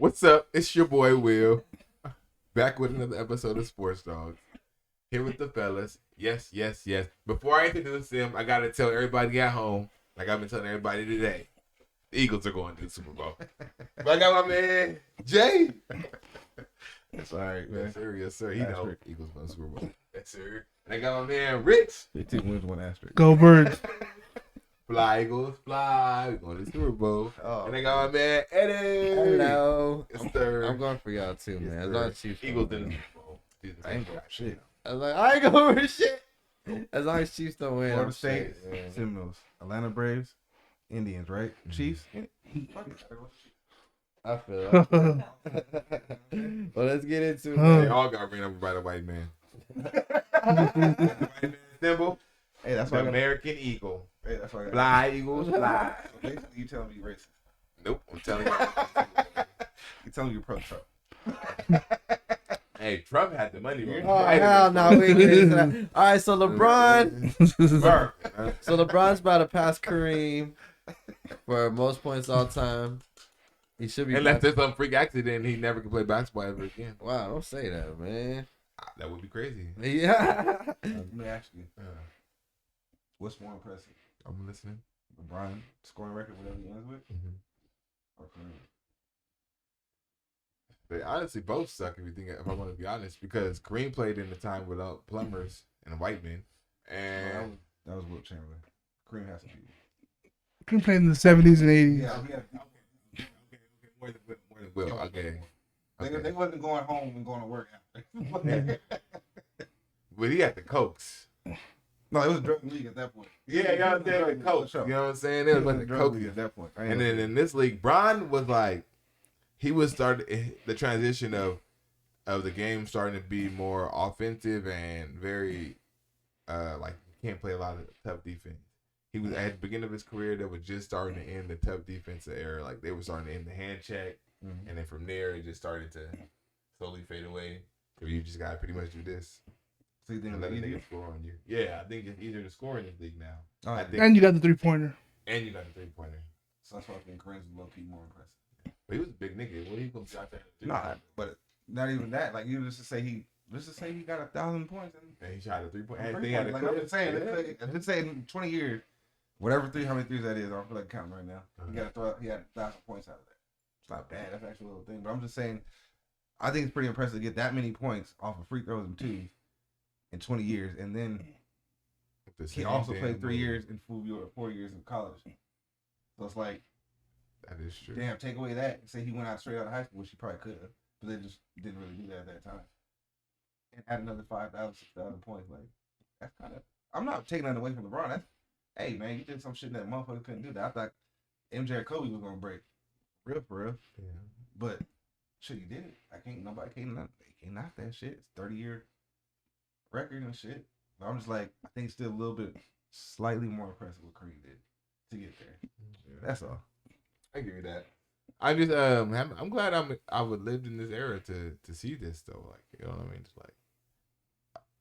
What's up? It's your boy Will, back with another episode of Sports Dogs. Here with the fellas. Yes. Before I introduce them, I gotta tell everybody at home, like I've been telling everybody today, the Eagles are going to the Super Bowl. But I got my man Jay. That's all right, man. Yes, sir. He knows Eagles going to the Super Bowl. Yes, sir. And I got my man Rich. 15 wins, 1 asterisk. Go Birds. Fly Eagles, fly. We're going to the Super Bowl. Oh, and I got my man Eddie. Hello. Yes, sir. I'm going for y'all too, man. As long as Chiefs Eagles don't in the win. Super Bowl. I ain't got shit. I ain't going for shit. As long as Chiefs don't win, Florida I'm State, straight, man. Seminoles, Atlanta Braves, Indians, right? Chiefs. I feel it. Well, let's get into it. They all got ran over by the white man. White man symbol. Hey, that's The why I got. American Eagle. Hey, that's why I got. Fly, Eagles, fly. Basically, you telling me you racist. Nope, I'm telling you. You telling me you're pro Trump. Hey, Trump had the money. Right? Oh, hell no. We ain't getting into that. All right, so LeBron. Burn. So LeBron's about to pass Kareem for most points all time. He should be. Unless there's some freak accident, he never can play basketball ever again. Wow, don't say that, man. That would be crazy. Yeah. Let me ask you, what's more impressive? I'm listening. LeBron scoring record, whatever he ends with, or Kareem? They honestly both suck if I want to be honest, because Kareem played in a time without plumbers and white men, and That was Wilt Chamberlain. Kareem has to be. Can play in the 70s and 80s. Yeah, okay, more than Will. Okay. They wasn't going home and going to work after. But he had the cokes. No, it was a drug league at that point. Yeah, y'all did the coke. You know what I'm saying? It was like the drug coke league at that point. And then in this league, Bron was like, he was starting the transition of the game starting to be more offensive and very like can't play a lot of tough defense. He was at the beginning of his career that was just starting to end the tough defensive era. Like they were starting to end the hand check, and then from there it just started to slowly fade away. So you just gotta pretty much do this. So you think And let a it's easier? nigga score on you. Yeah, I think it's easier to score in this league now. Oh, I think, And you got the 3-pointer. and you got the 3-pointer. So that's why I think Kareem's low key more impressive. But he was a big nigga. What are you gonna be out there? Nah, but not even that. Like you just to say he got 1,000 points. And he shot a 3-point. And And he had a like I'm just saying, let's say in 20 years, whatever how many threes that is, I don't feel like counting right now. He had 1,000 points out of that. It's not bad. That's actually a little thing. But I'm just saying, I think it's pretty impressive to get that many points off of free throws and twos in 20 years, and then he also played 3 years in 4 years in college. So it's like, that is true. damn, take away that and say he went out straight out of high school, which he probably could have, but they just didn't really do that at that time. And add another 5,000, 6,000 points, like that's kind of. I'm not taking that away from LeBron. That's, hey man, you did some shit that motherfucker couldn't do. That I thought MJ or Kobe was gonna break, for real. Yeah. But shit, he did it. Nobody can't knock that shit. It's 30-year record and shit. But I'm just like, I think it's still a little bit, slightly more impressive what Kareem did to get there. Yeah. That's all. I give you that. I just I'm glad I would lived in this era to see this though. Like, you know what I mean? It's like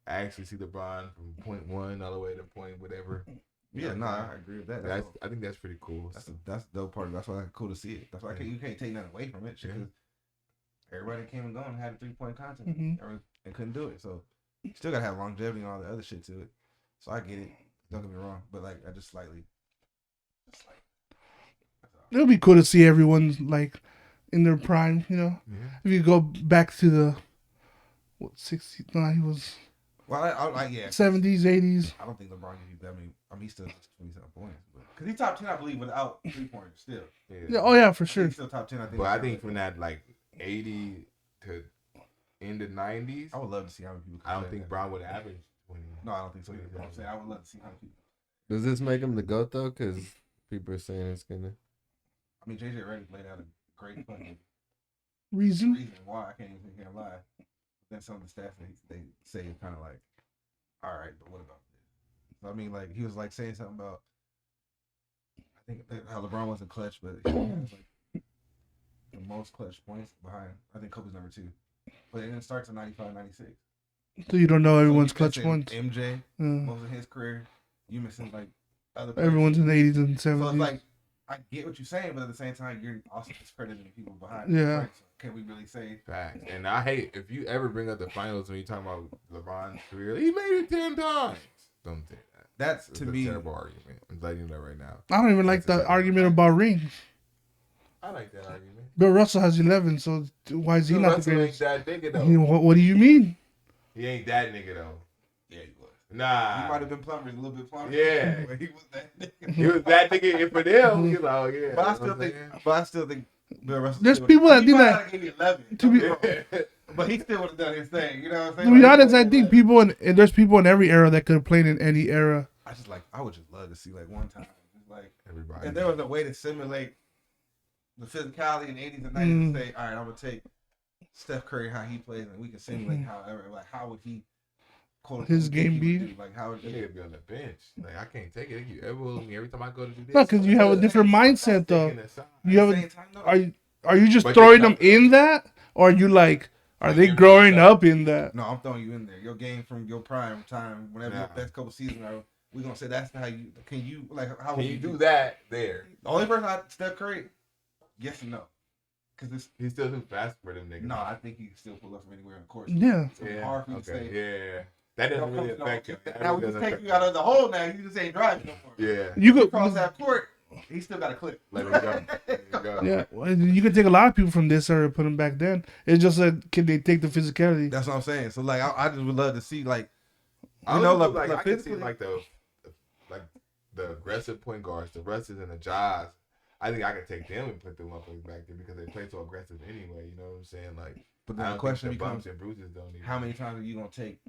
I actually see LeBron from point one all the way to point whatever. Yeah, no, I agree with that. I think that's pretty cool. That's the dope part. That's why it's cool to see it. That's why you can't take nothing away from it. Shit, 'cause everybody came and gone had a 3-point contest and couldn't do it. So you still gotta have longevity and all the other shit to it. So I get it. Don't get me wrong, but like I just slightly. It'll be cool to see everyone like in their prime, you know. Yeah. If you go back to the 60s, no, he was Well, I yeah. 70s, 80s. I don't think LeBron gives you that many. I mean, he's still 27 points, because he's top 10, I believe, without 3-pointers still. Yeah, oh yeah, for sure. He's still top 10. I think. But I think from that like 80 to end of 90s, I would love to see how many people. I don't think Brown would average 20. No, I don't think so either. But I'm saying I would love to see how many people. Does this make him the GOAT though? Because people are saying it's gonna. I mean, JJ Redick laid out a great fucking Reason. reason why. I can't even lie. Then some of the stats they say is kind of like, all right, but what about this? So, I mean, like he was like saying something about, I think how LeBron wasn't clutch, but he has like the most clutch points behind. I think Kobe's number 2, but it starts in 95, 96. So you don't know everyone's So clutch in points. MJ, Yeah. most of his career, you missing like other. Everyone's in the 80s and So 70s. it's like, I get what you're saying, but at the same time, you're also discrediting people behind. Yeah. Right? So can we really say Facts. And I hate if you ever bring up the finals when you talking about LeBron's career. He made it 10 times. Don't say that. that's It's to a me? terrible argument. I'm letting you know right now. I don't even like That's the a argument fact. about rings. I like that argument. Bill Russell has 11, so why is he Bill not the Russell ain't greatest? that nigga though. You know, what do you mean? He ain't that nigga though. Yeah, he was. Nah. He might have been plumbers, a little bit plumbers. Yeah. But he was that nigga. He was that nigga and for them. He was like, oh yeah. But I You know still what I'm think. saying? But I still think Bill Russell. There's still people that he think might that- not have gave you 11. To be- don't get me wrong. But he still would have done his thing. You know what I'm saying? To be Like, honest, he I would've think done people and there's people in every era that could have played in any era. I would just love to see like one time, just like Everybody. if there was a way to simulate the physicality in the 80s and 90s and say, all right, I'm gonna take Steph Curry how he plays and we can simulate however, like how would he quote His unquote, game he be? would do? Like how would That nigga be on the bench. Like I can't take it. You ever with me every time I go to do this. No, because you have a different mindset though. Taking the side. You have at the a, same time, no, are you just But throwing you're them in that, or are you like, are they growing up in that? no, I'm throwing you in there. Your game from your prime time, whenever your Nah. best couple seasons are, we gonna say that's how you can you like how Can would you do that there? The only person I Steph Curry, yes and no, because it's He's still too fast for them niggas. no, I think he can still pull up from anywhere in the court. Yeah. So it's hard for you to say. Yeah. That doesn't really affect him. That Now we really just doesn't take affect you out him. of the hole. Now you just ain't driving no more. Yeah. You You could, cross that court, he still got a clip. Let him go. Let him go. yeah, well, you could take a lot of people from this era and put them back then. It's just that can they take the physicality? That's what I'm saying. So like, I just would love to see like, I you know, also like I can see physically, like the aggressive point guards, the Russes and the Jaws. I think I could take them and put them up back there because they play so aggressive anyway. You know what I'm saying? Like, but I then the don't question think the becomes, bumps and bruises don't even. how many times are you gonna take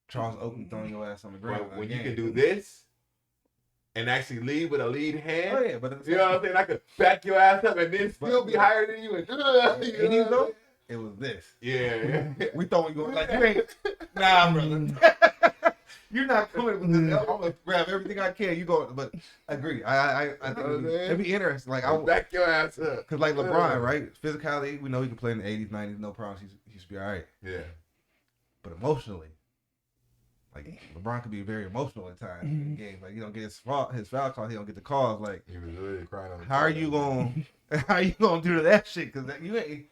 Charles Oakley throwing your ass on the ground? when you again? can do this and actually lead with a lead hand. Oh yeah, but at the You same know what I'm saying? I could back your ass up and then still be higher than you. And, you know what I'm though, saying? it was this. Yeah. We throwing you like you ain't. Nah, brother. You're not coming with this. I'm gonna grab everything I can. You go, but agree. I think it'd be interesting. Like I back your ass up. Cause like LeBron, right? Physicality, we know he can play in the 80s, 90s, no problems. He should be all right. Yeah. But emotionally, like LeBron could be very emotional at times in games. Like you don't get his foul call, he don't get the calls. Like He was literally crying on the how are you gonna do to that shit? Cause you ain't.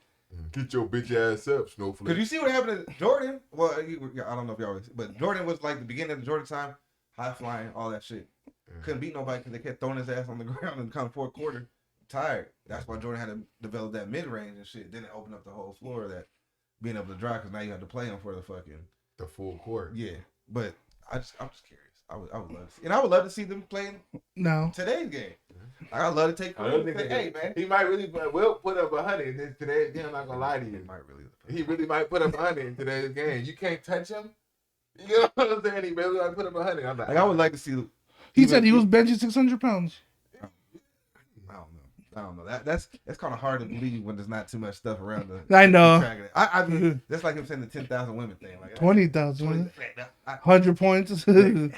Get your bitch ass up, snowflake. Cause you see what happened to Jordan. Well, I don't know if y'all was, but Jordan was like the beginning of the Jordan time, high flying, all that shit. Couldn't beat nobody because they kept throwing his ass on the ground in kind of fourth quarter. Tired. That's why Jordan had to develop that mid range and shit. Then it opened up the whole floor that being able to drive because now you have to play him for the fucking full court. yeah. But I'm just curious. I would love to see, and I would love to see them playing No. today's game. I'd love to take. I don't think Hey man, he might really will put up 100 in today's game. I'm not gonna lie to he you. might really. He really might put up 100 in today's game. You can't touch him. You know what I'm saying? He really might put up 100. I'm Like I would like to see. He said he was benching 600 pounds. I don't know. That's kind of hard to believe when there's not too much stuff around the. I know. track of it. I mean, that's like him saying the 10,000 women thing. Like 20,000. 20. 100 points. But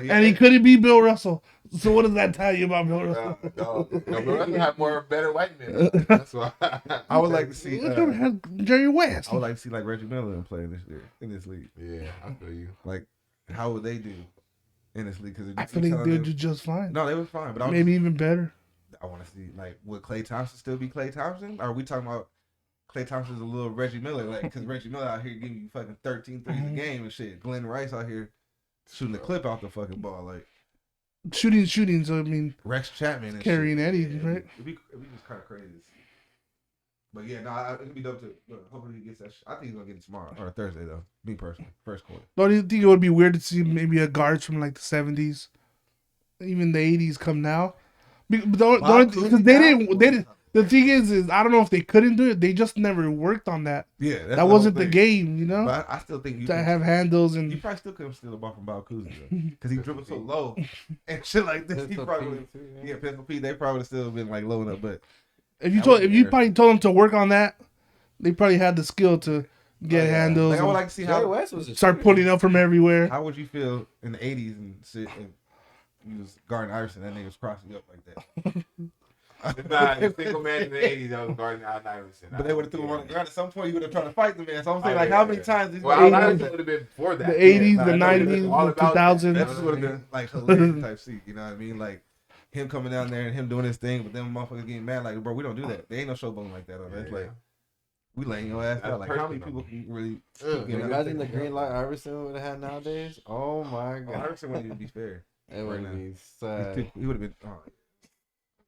yeah, And he couldn't beat Bill Russell. So what does that tell you about Bill Russell? No, but Russell have better white men. That's why. I would like to see. Look at Jerry West. I would like to see like Reggie Miller play in this league. Yeah, I feel you. Like, how would they do in this league? Because I feel like they'll do just fine. No, they were fine. But Maybe even better. I want to see like would Klay Thompson still be Klay Thompson? Or are we talking about Klay Thompson's a little Reggie Miller? Like, because Reggie Miller out here giving you fucking 13 threes a game and shit. Glenn Rice out here shooting the clip out the fucking ball. Like Shooting. So I mean, Rex Chapman and carrying shit. Eddie, Yeah, right? It'd be just kind of crazy to see. But yeah, it'd be dope to. Hopefully he gets that. I think he's gonna get it tomorrow or Thursday though. Me personally, first quarter. Don't you think it would be weird to see maybe a guards from like the 70s, even the 80s come now? Because they didn't. The thing is I don't know if they couldn't do it. They just never worked on that. Yeah, that's That wasn't the game, you know. But I still think you To can, have handles you and probably still couldn't steal a ball from Bob Cousy because he dribbled so low and shit like this. He Pistol probably Pete, too, yeah, Pistol Pete. They probably still been like low enough, but if you That was probably told them to work on that, they probably had the skill to get handles. Like, I would and like to see Jerry how West was a start shooter. pulling up from everywhere. how would you feel in the '80s and shit and you was guarding Iverson, that nigga was crossing you up like that. Nah, the single man in the 80s that was guarding Allen Iverson. But they would have threw him on the ground. At some point, you would have tried to fight the man. So I'm saying, Oh, like, yeah, how many yeah. times these Well, niggas- Allen Iverson would have been before that. The 80s, Yeah, the nah, 90s, all the about 2000s. That just would have been like hilarious type shit. You know what I mean? Like, him coming down there and him doing his thing, but then motherfuckers getting mad like, bro, we don't do that. There ain't no showboating like that. It's like we laying your ass out. Like how many people can really? Imagine the green light Iverson would have had nowadays. Oh my god, Iverson wouldn't even be fair. it would be sad. He would have been. Oh.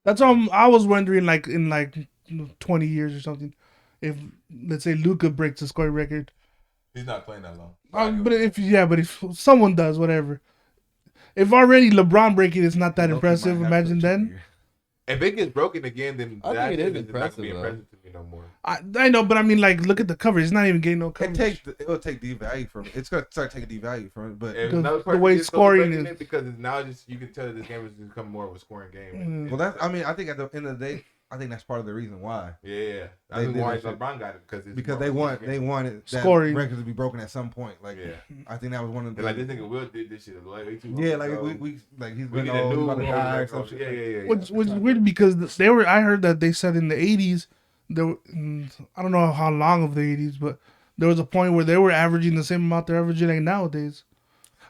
That's all I was wondering, like in 20 years or something, if let's say Luka breaks the scoring record. He's not playing that long. But if someone does, whatever. If already LeBron breaking is not that impressive, imagine then. If it gets broken again, then I think it is impressive, not gonna be impressive to me no more. I know, but I mean, like, look at the coverage. It's not even getting no coverage. It'll take the value from it. It's gonna start taking the value from it. But the way scoring is, because now you can tell that this game has become more of a scoring game. Well, that's. I mean, I think at the end of the day, I think that's part of the reason why. Yeah, that's why LeBron got it because they wanted that scoring record to be broken at some point. Like, I think that was one of the. Like this nigga Will did this shit way too long. Yeah, like we like he's been old, about to die or some shit. Yeah. Which is weird because they were. I heard that they said in the 80s, there. I don't know how long of the 80s, but there was a point where they were averaging the same amount they're averaging like nowadays,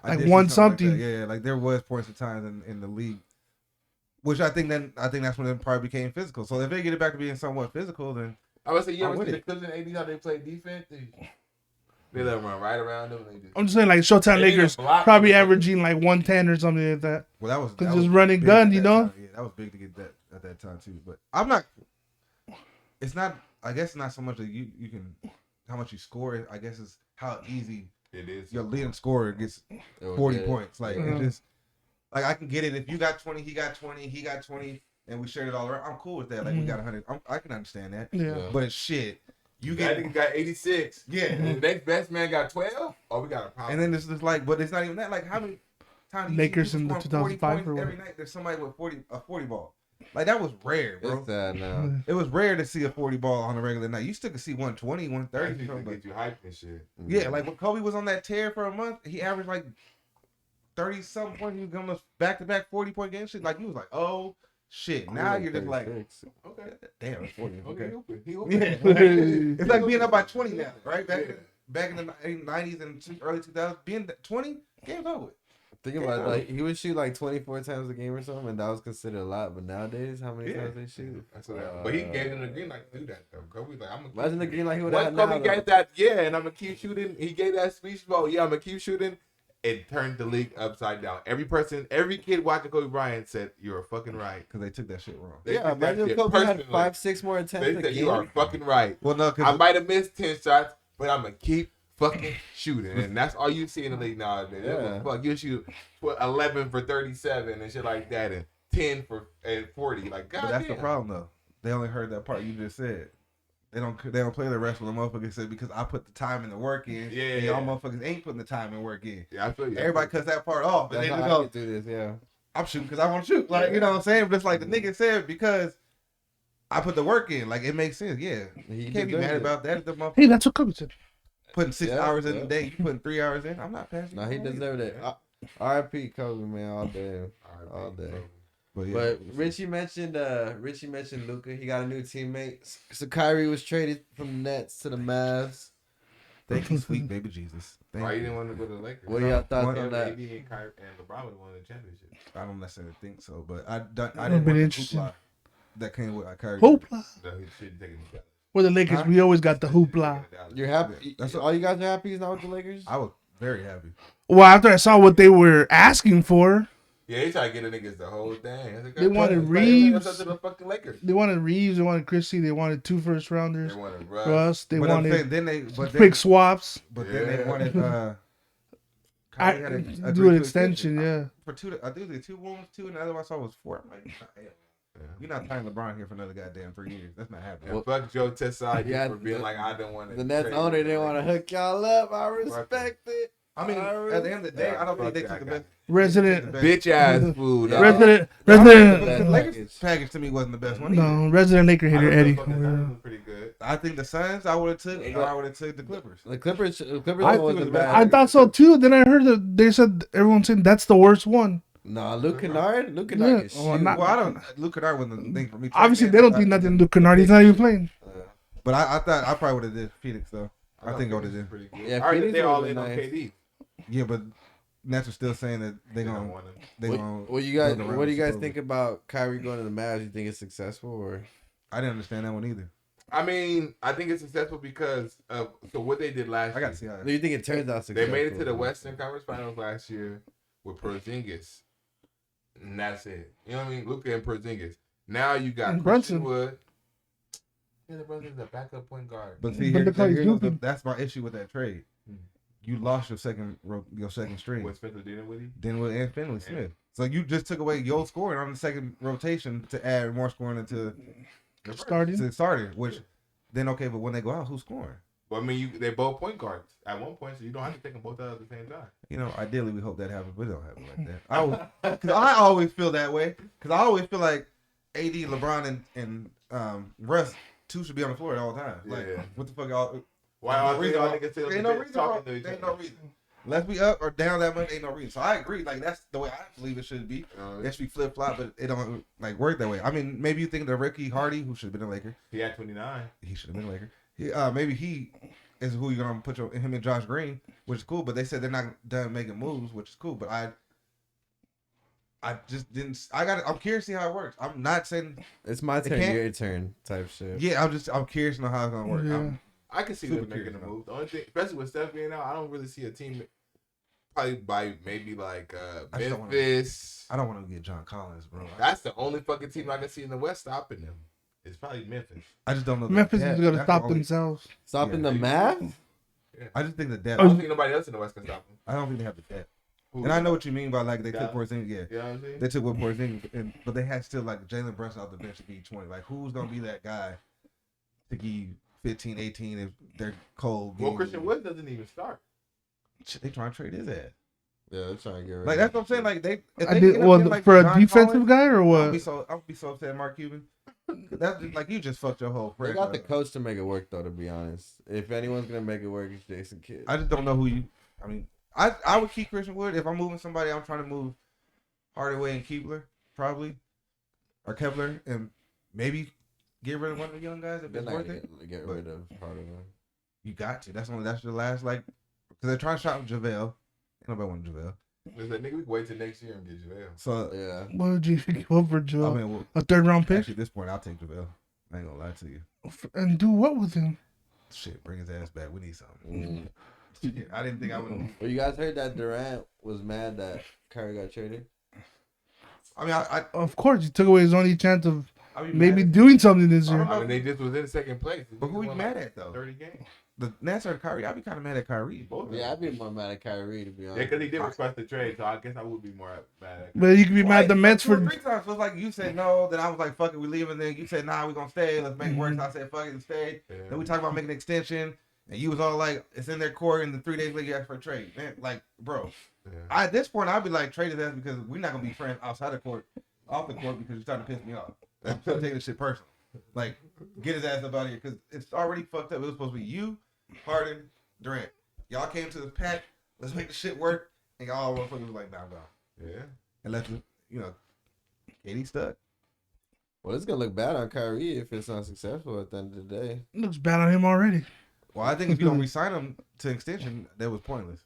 like one something. Like yeah, like there was points of times in the league. Which I think that's when it probably became physical. So if they get it back to being somewhat physical, then I would say you ever see the Clippers in the 80s how they play defense? They let them run right around them. I'm just saying, like Showtime Lakers probably averaging like 110 or something like that. Well, that was because just running gun, you know. Yeah, that was big to get that at that time too. But I'm not. It's not. I guess it's not so much that you can how much you score. I guess it's how easy it is. Your leading scorer gets 40 points. Like it's just. Like, I can get it. If you got 20, he got 20, he got 20, and we shared it all around. I'm cool with that. Like, we got 100. I can understand that. Yeah. But shit, you got 86. Yeah. And the next best man got 12. Oh, we got a problem. And then it's just like, but it's not even that. Like, how many times Lakers in the 2005 or every night there's somebody with a 40 ball. Like, that was rare, bro. It's sad now. It was rare to see a 40 ball on a regular night. You still could see 120, 130. To get you hyped and shit. Yeah, like when Kobe was on that tear for a month, he averaged like 30-something points. He was going to back-to-back 40-point games. Shit, like, he was like, oh, shit. Now you're just like, okay, damn, it's 40. Okay. Yeah, it's like being up by 20 now, right? Back in the 90s and early 2000s, being 20, game's over. Think about it, like, he would shoot like 24 times a game or something, and that was considered a lot. But nowadays, how many times they shoot? But he gave them the green light to do that, though. Kobe's like, imagine the green light he would have had. Kobe gave that, and I'm going to keep shooting. He gave that speech about, I'm going to keep shooting. It turned the league upside down. Every kid watching Kobe Bryant said, "You're fucking right," because they took that shit wrong. Imagine if Kobe had 5-6 more attempts. They said, "You are fucking right." Well, no, I might have missed 10 shots, but I'm gonna keep fucking shooting, and that's all you see in the league nowadays. Yeah. Fuck, you shoot 11 for 37 and shit like that, and 10 for 40. Like, God, but that's the problem, though. They only heard that part you just said. They don't play the rest of the motherfuckers said because I put the time and the work in. Yeah. And y'all motherfuckers ain't putting the time and work in. Yeah, I feel you. Everybody cuts that part off. That's how I can do this, yeah. I'm shooting because I want to shoot. Like, you know what I'm saying? But it's like the nigga said because I put the work in. Like, it makes sense. Yeah. You can't be mad about that. Hey, that's what Kobe said. Putting 6 hours in a day, you putting 3 hours in. I'm not passing. No, he deserved it. R.I.P. Kobe, man, all day. All day. But Richie mentioned Luka. He got a new teammate. So Kyrie was traded from the Nets to the Mavs. Thank you, sweet baby Jesus. Why you didn't want to go to the Lakers? What are y'all thoughts on that? AD and Kyrie and LeBron would have won the championship. I don't necessarily think so, but I didn't want the hoopla that came with Kyrie. Hoopla. No, We're the Lakers. We always got the hoopla. You're happy? That's all you guys are happy is not with the Lakers? I was very happy. Well, after I saw what they were asking for. Yeah, they tried to get the niggas the whole thing. They wanted Reeves. The fucking Lakers. They wanted Reeves. They wanted Christie. They wanted 2 first rounders. They wanted Russ. They wanted pick swaps. But then they wanted do an extension. Yeah. For 2, I think they 2 wounds, 2, and the other one I saw was 4. I'm like, you're not tying LeBron here for another goddamn 3 years. That's not happening. Well, fuck Joe Tessai for being like, I don't want to. The Nets owner didn't want to hook y'all up. I respect it. I mean, at the end of the day, I don't think they took the best. Resident bitch ass food. Resident Lakers package to me wasn't the best one. No, resident Laker hitter Eddie. Pretty good. I think the Suns I would have took, or I would have took the Clippers. The Clippers wasn't bad. I thought so too. Then I heard that they said everyone saying that's the worst one. Nah, Luke Kennard is shit. Luke Kennard wasn't the thing for me. Obviously, they don't think nothing to Luke Kennard. He's not even playing. But I thought I probably would have did Phoenix though. I think I would have did. Yeah, Phoenix they all in on KD. Yeah, but Nets are still saying that they don't gonna want him. What do you guys think about Kyrie going to the Mavs? You think it's successful or? I didn't understand that one either. I mean, I think it's successful because of what they did last I year. gotta see how. Do you think it turns out successful? They made it to the Western Conference Finals last year with Porzingis, and that's it. You know what I mean? Luka and Porzingis. Now you got And Christian Brunson. Wood. Yeah, the Brunson's a backup point guard. But see, that's my issue with that trade. You lost your second string. With Spencer Dinwiddie? Dinwiddie and Finley Smith. So you just took away your scoring on the second rotation to add more scoring into starting. Which then but when they go out, who's scoring? Well, I mean, they both point guards at one point, so you don't have to take them both out at the same time. You know, ideally we hope that happens, but it don't happen like that. Because I always feel that way. Because I always feel like AD, LeBron, and Russ two should be on the floor at all times. Like, what the fuck y'all? Why all three y'all niggas ain't no reason. Ain't no reason. Let's be up or down that much. Ain't no reason. So I agree. Like that's the way I believe it should be. It should be flip flop, but it don't like work that way. I mean, maybe you think the Ricky Hardy, who should have been a Laker. He had 29. He should have been a Laker. Maybe he is who you're gonna put him and Josh Green, which is cool. But they said they're not done making moves, which is cool. But I just didn't. I'm curious to see how it works. I'm not saying it's my turn, your turn type shit. Yeah, I'm curious to know how it's gonna work. Yeah. I can see them making a move. The only thing, especially with Steph being out, I don't really see a team probably by maybe like Memphis. I don't want to get John Collins, bro. That's the only fucking team I can see in the West stopping them. It's probably Memphis. I just don't know. Memphis is gonna stop themselves. Stopping the Mavs? Yeah. I just think the depth. I don't think nobody else in the West can stop them. I don't think they have the depth. And I know what you mean by like they took Porzingis. Yeah, you know what I'm saying? They took what Porzingis, but they had still like Jalen Brunson off the bench to give you 20. Like who's gonna be that guy to give you 15, 18 if they're cold? Well, Christian Wood doesn't even start. Shit, they trying to trade his ass. Yeah, they're trying to get rid. Like that's what I'm saying. Like they for a defensive guy or what? I'll be so upset, Mark Cuban. That's just, like you just fucked your whole. They got the coach to make it work though. To be honest, if anyone's gonna make it work, it's Jason Kidd. I just don't know who you. I mean. I would keep Christian Wood. If I'm moving somebody, I'm trying to move Hardaway and Keebler, probably. Or Kepler, and maybe get rid of one of the young guys if it's worth it. Get rid of Hardaway. You got to. That's your last, like, because they're trying to shop JaVale. Ain't nobody want JaVale. There's that nigga, we can wait till next year and get JaVale. So, yeah. What would you give up for JaVale? I mean, a third round pick? Actually, at this point, I'll take JaVale. I ain't gonna lie to you. And do what with him? Shit, bring his ass back. We need something. I didn't think I would. Well, you guys heard that Durant was mad that Kyrie got traded? I mean, I of course, he took away his only chance of maybe doing something this year. I mean, they just was in second place. But who you mad at, though? 30 games. The Nets or Kyrie? I'd be kind of mad at Kyrie. Both yeah, I'd be more mad at Kyrie, to be honest. Yeah, because he did request the trade, so I guess I would be more mad at Kyrie. But you could be mad at the Mets for 3 times. So it's like you said no, then I was like, fuck it, we leaving. Then you said, nah, we gonna stay. Let's make it work. So I said, fuck it, stay. Yeah. Then we talked about making an extension. And you was all like, it's in their court, and then 3 days later you asked for a trade. Man, like, bro. Yeah. At this point, I'd be like, trade his ass because we're not going to be friends outside the court, off the court, because you're starting to piss me off. I'm taking this shit personal. Like, get his ass up out of here because it's already fucked up. It was supposed to be you, Harden, Durant. Y'all came to this pack. Let's make the shit work. And y'all motherfuckers was like, nah, nah. Yeah. And let's, KD stuck. Well, it's going to look bad on Kyrie if it's not successful at the end of the day. It looks bad on him already. Well, I think if you don't re-sign him to extension, that was pointless.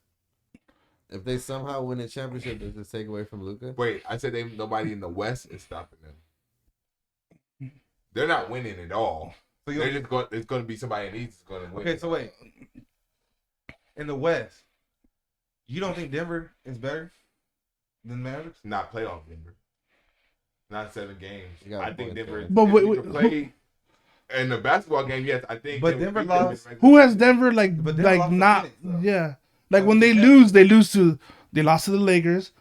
If they somehow win a championship, does it take away from Luka? Wait, I said nobody in the West is stopping them. They're not winning at all. So they're just going. It's going to be somebody in the East is going to win. Okay, so wait. In the West, you don't think Denver is better than Mavericks? Not playoff Denver. Not 7 games. I think Denver. But play. In the basketball game, yes, I think. But Denver lost. Who has Denver not? Yeah, like when they lose to they lost to the Lakers.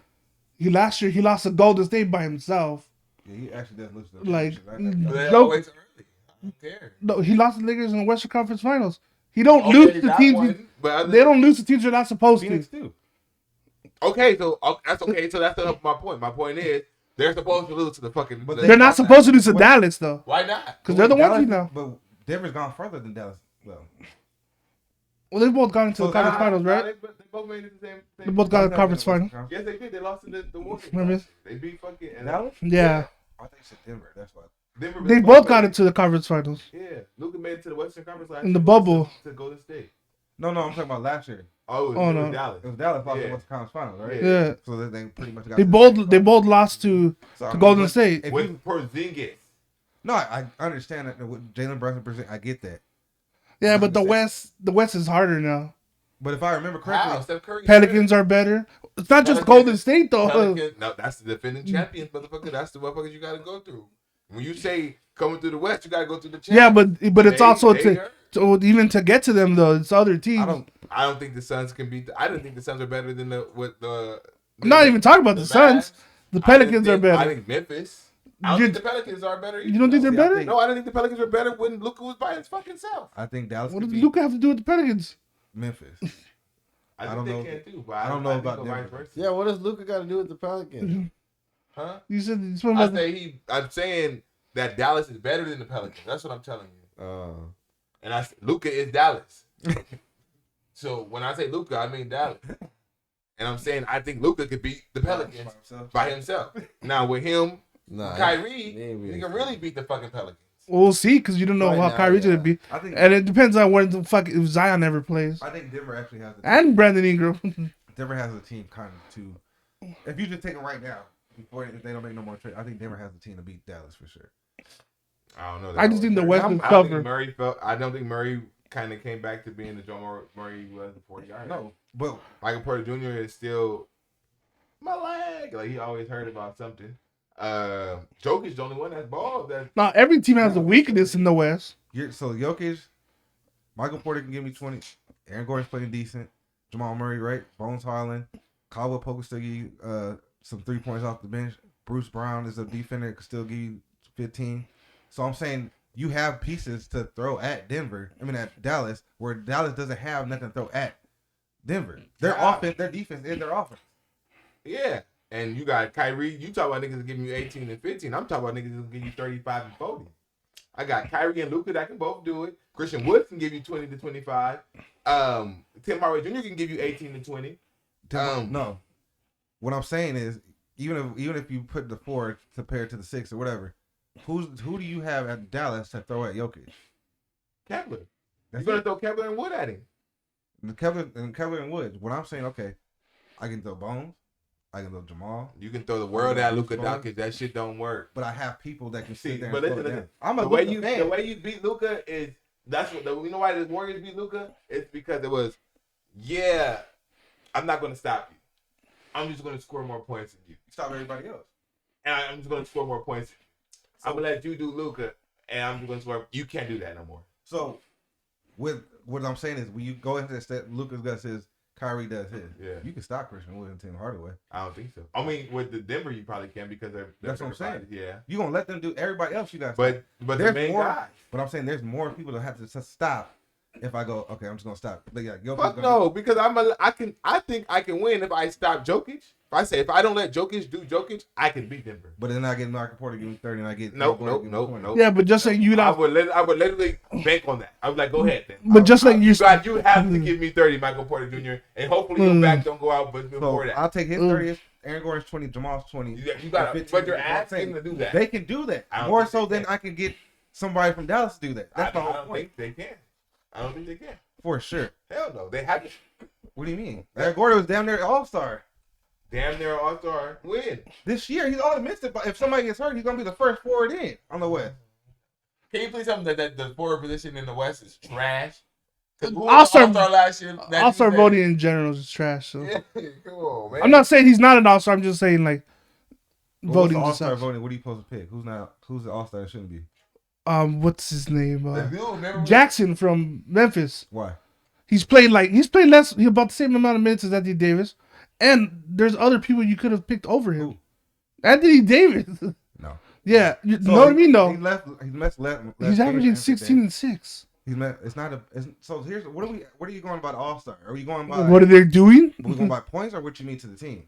Last year he lost to Golden State by himself. Yeah, he actually does lose to the like always early. I don't care. No, he lost to the Lakers in the Western Conference Finals. He don't lose to teams. They don't lose to teams they're not supposed to. Okay, so that's okay. So that's my point. My point is. They're supposed to lose to the fucking. But they're not supposed to lose to Dallas, though. Why not? Because they're the one team now. But Denver's gone further than Dallas. Well, they both got into the conference finals, right? They both made it the same thing. They both got the conference finals. Yes, they did. They lost to the Warriors. Remember? They beat fucking Dallas? Yeah. I think it's Denver. That's why. They both got into the conference finals. Yeah. Luka made it to the Western Conference last year. In the bubble. To Golden State. No, I'm talking about last year. Oh, Oh, it no. was Dallas. It was Dallas lost Yeah. in Western Conference Finals, right? Yeah. So they pretty much got. They both lost to Golden State. If With you, Porzingis. no, I understand that with Jalen Brunson, I get that. Yeah, I'm but the just West is harder now. But if I remember correctly, How? Steph Curry. Pelicans are better. It's not just Pelicans- Golden State though. Pelicans, no, that's the defending champions, motherfucker. That's the motherfuckers you got to go through. When you say coming through the West, you got to go through the champions. Yeah, but it's also They to even to get to them though. It's other teams. I don't think the Suns can beat. I don't think the Suns are better than the. I'm not even talking about the Suns. The Pelicans are better. I think Memphis. I don't think the Pelicans are better. You don't think they're better? No, I don't think the Pelicans were better when Luka was by his fucking self. I think Dallas. What could does beat Luka have to do with the Pelicans? Memphis. I don't think know. they can too, but I don't know about the Denver. vice versa. Yeah, what does Luka got to do with the Pelicans? Huh? You said I'm saying that Dallas is better than the Pelicans. That's what I'm telling you. And Luka is Dallas. So when I say Luka, I mean Dallas. And I'm saying I think Luka could beat the Pelicans by himself. Now with him, Kyrie, he can really beat the fucking Pelicans. We'll see because you don't know how Kyrie's gonna be, and it depends on when the fuck if Zion ever plays. I think Denver actually has and Brandon Ingram. Denver has a team kind of to. If you just take them right now, if they don't make no more trade, I think Denver has the team to beat Dallas for sure. I don't know. I just think the West is I don't think Murray kind of came back to being the Joe Murray was before he got hurt. No, but Michael Porter Jr. is still my leg. Like he always heard about something. Jokic's the only one that's bald. Now every team has a weakness in the West. So Jokic, Michael Porter can give me 20. Aaron Gordon's playing decent. Jamal Murray, right? Bones Harlan. Caldwell Pope can still give you some 3 points off the bench. Bruce Brown is a defender, can still give you 15. So I'm saying you have pieces to throw at at Dallas, where Dallas doesn't have nothing to throw at Denver. Their offense, their defense is their offense. Yeah. And you got Kyrie. You talk about niggas giving you 18 and 15. I'm talking about niggas who give you 35 and 40. I got Kyrie and Luka that can both do it. Christian Wood can give you 20 to 25. Tim Hardaway Jr. can give you 18 to 20. No. What I'm saying is, even if you put the 4 compared to the 6 or whatever, who do you have at Dallas to throw at Jokic? Kepler. You're going to throw Kepler and Wood at him. Kepler and Wood. What I'm saying, okay, I can throw Bones. I can throw Jamal. You can throw the world at Luka Doncic. That shit don't work. But I have people that can sit there. But listen. The way you beat Luka is you know why the Warriors beat Luka? It's because it was, I'm not going to stop you. I'm just going to score more points than you. Stop everybody else. And I'm just going to score more points. I'm going to let you do Luka, and I'm going to score. You can't do that no more. So, with what I'm saying is, when you go into that step, Luka's got his. Kyrie does his. Yeah. You can stop Christian Wood and Tim Hardaway. I don't think so. I mean, with the Denver, you probably can because they're that's what I'm saying. Yeah. You gonna let them do everybody else? You got. But there's the main more. guy. But I'm saying there's more people that have to stop. If I go, okay, I'm just gonna stop. But yeah, Fuck no, because I think I can win if I stop Jokic. If I don't let Jokic do Jokic, I can beat Denver. But then I get Michael Porter give me 30, and I get nope. Yeah, but just like I would literally bank on that. I was like, go ahead then. But just like you have to give me 30, Michael Porter Jr. And hopefully your back don't go out. But before that, I'll take his 30. Aaron Gordon's 20, Jamal's 20. You got, but you're asking to do that. They can do that more so than I can get somebody from Dallas to do that. That's the whole point. I don't think they can. I don't think they can. For sure. Hell no, they haven't. What do you mean? Aaron Gordon was damn near All-Star. Damn near All-Star win. This year, he's already missed it. But if somebody gets hurt, he's going to be the first forward in on the West. Can you please tell me that the forward position in the West is trash? All-Star last year. All-Star voting in general is trash. So. Yeah, come on, man. I'm not saying he's not an All-Star. I'm just saying like voting. All-Star voting. What are you supposed to pick? Who's the All-Star that shouldn't be? What's his name? Jackson from Memphis. Why? He's played less, about the same amount of minutes as Anthony Davis, and there's other people you could have picked over him. Who? Anthony Davis. No. Yeah, you know what I mean though. He's averaging 16 and 6. So here's what are you going about All-Star? Are you going by what are they doing? Are we going by points or what you mean to the team?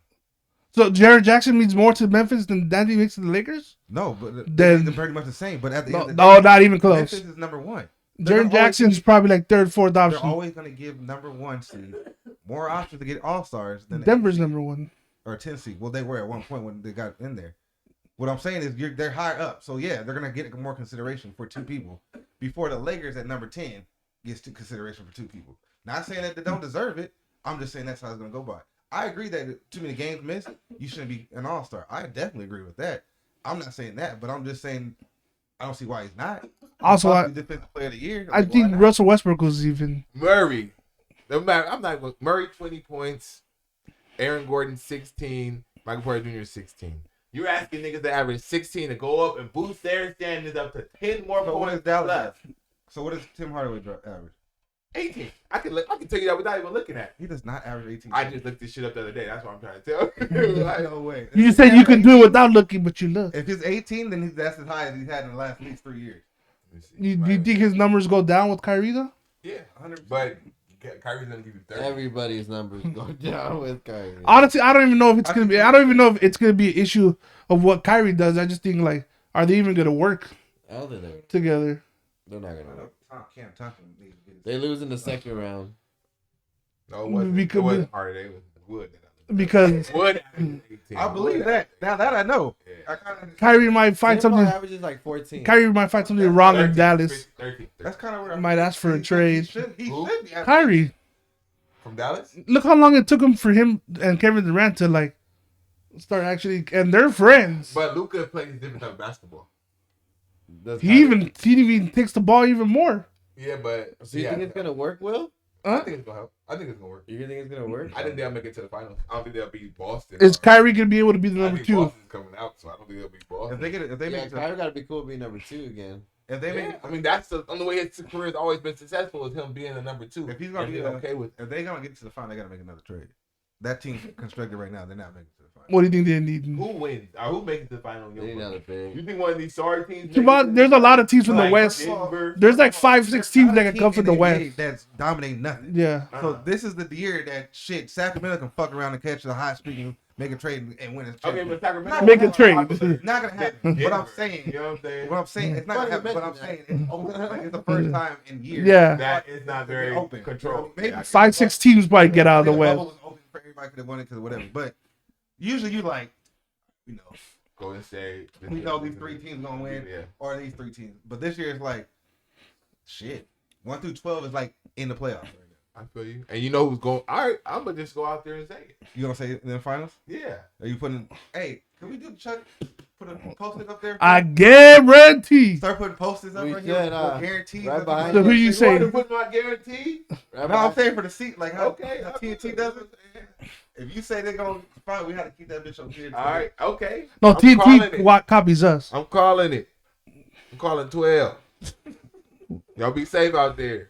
So Jared Jackson means more to Memphis than Anthony makes to the Lakers? No, but they're pretty much the same. But at the end of the day, not even close. Memphis is number one. Jared Jackson's probably like third, fourth option. They're always going to give number 1 seed more options to get All-Stars than Denver's number 1 or 10 seed. Well, they were at one point when they got in there. What I'm saying is they're higher up, so yeah, they're going to get more consideration for 2 people before the Lakers at number 10 gets to consideration for 2 people. Not saying that they don't deserve it. I'm just saying that's how it's gonna go by. I agree that too many games missed, you shouldn't be an all-star. I definitely agree with that. I'm not saying that, but I'm just saying I don't see why he's not. Also, Defensive player of the year. I think Russell Westbrook was even Murray. No matter, I'm not going. Murray 20 points. Aaron Gordon 16. Michael Porter Jr. 16. You're asking niggas to average 16 to go up and boost their standards up to 10 more points left. So what does Tim Hardaway average? 18. I can tell you that without even looking at it. He does not average 18. I just looked this shit up the other day. That's what I'm trying to tell you. Like, no way. You just said you could do it without looking, but you look. If he's 18, then that's as high as he's had in the last at least 3 years. Do you think his numbers go down with Kyrie though? Yeah, 100%. But Kyrie's gonna give you 30. Everybody's numbers go down with Kyrie. Honestly, I don't even know if it's gonna be. I don't even know if it's gonna be an issue of what Kyrie does. I just think like, are they even gonna work together? They're not gonna work. Cam Thompson. They lose in the second round. No, it wasn't. It wasn't hard. It was Wood. Because Wood. I believe that. Now that I know. Yeah. Kyrie might find something. Averages like 14. Kyrie might find something wrong in Dallas. 13. That's kind of where Might ask for a trade. He should be. Kyrie, From Dallas? look how long it took him for him and Kevin Durant to like start actually, and they're friends. But Luka plays different type of basketball. He even takes the ball even more. Yeah, but So you think it's gonna work, Will? I think it's gonna help. I think it's gonna work. You think it's gonna work? I think they'll make it to the finals. I don't think they'll beat Boston. Is Kyrie gonna be able to be the I number think 2? Boston's coming out, so I don't think they'll beat Boston. If they make it, Kyrie gotta be cool being number 2 again. if they make, I mean, that's the only way his career has always been successful is him being a number 2. if he's gonna be okay with. if they're gonna get to the final, they gotta make another trade. That team constructed right now, they're not making it to the final. What do you think they need? Who wins? Who makes it to the final? They need another big. You think one of these sorry teams? There's a lot of teams from the West. Denver. There's like 5-6 teams that can come from the West. That's dominating nothing. Yeah. So this is the year that shit Sacramento can fuck around and catch the hot streak and make a trade and win a Okay, championship. but Sacramento. Make a trade. Not gonna happen. What I'm You saying. know what I'm saying? What I'm saying, it's not gonna happen. But I'm saying it's the first time in years. Yeah. That is not very open. controlled. Maybe Yeah. 5-6 teams probably get out of the bubble West. was open for everybody could have won it because of whatever. But usually you like, you know, Golden State. we know these 3 teams gonna win, Yeah. or these 3 teams. But this year it's like, shit. 1 through 12 is like in the playoffs right now. I feel you. And you know who's going? All right, I'm gonna just go out there and say it. You gonna say it in the finals? Yeah. Are you putting? Hey, can we do Chuck? Put a post-it up there. I guarantee. Start putting posters up We right should, here. Guarantees. right up behind there. So who you You say? want to put my guarantee? No, I'm saying for the seat, like how Okay. TNT does it. If you say they're gonna find, we have to keep that bitch up here. All right. Okay. No, I'm calling it. TNT copies us. I'm calling it. I'm calling 12. Y'all be safe out there.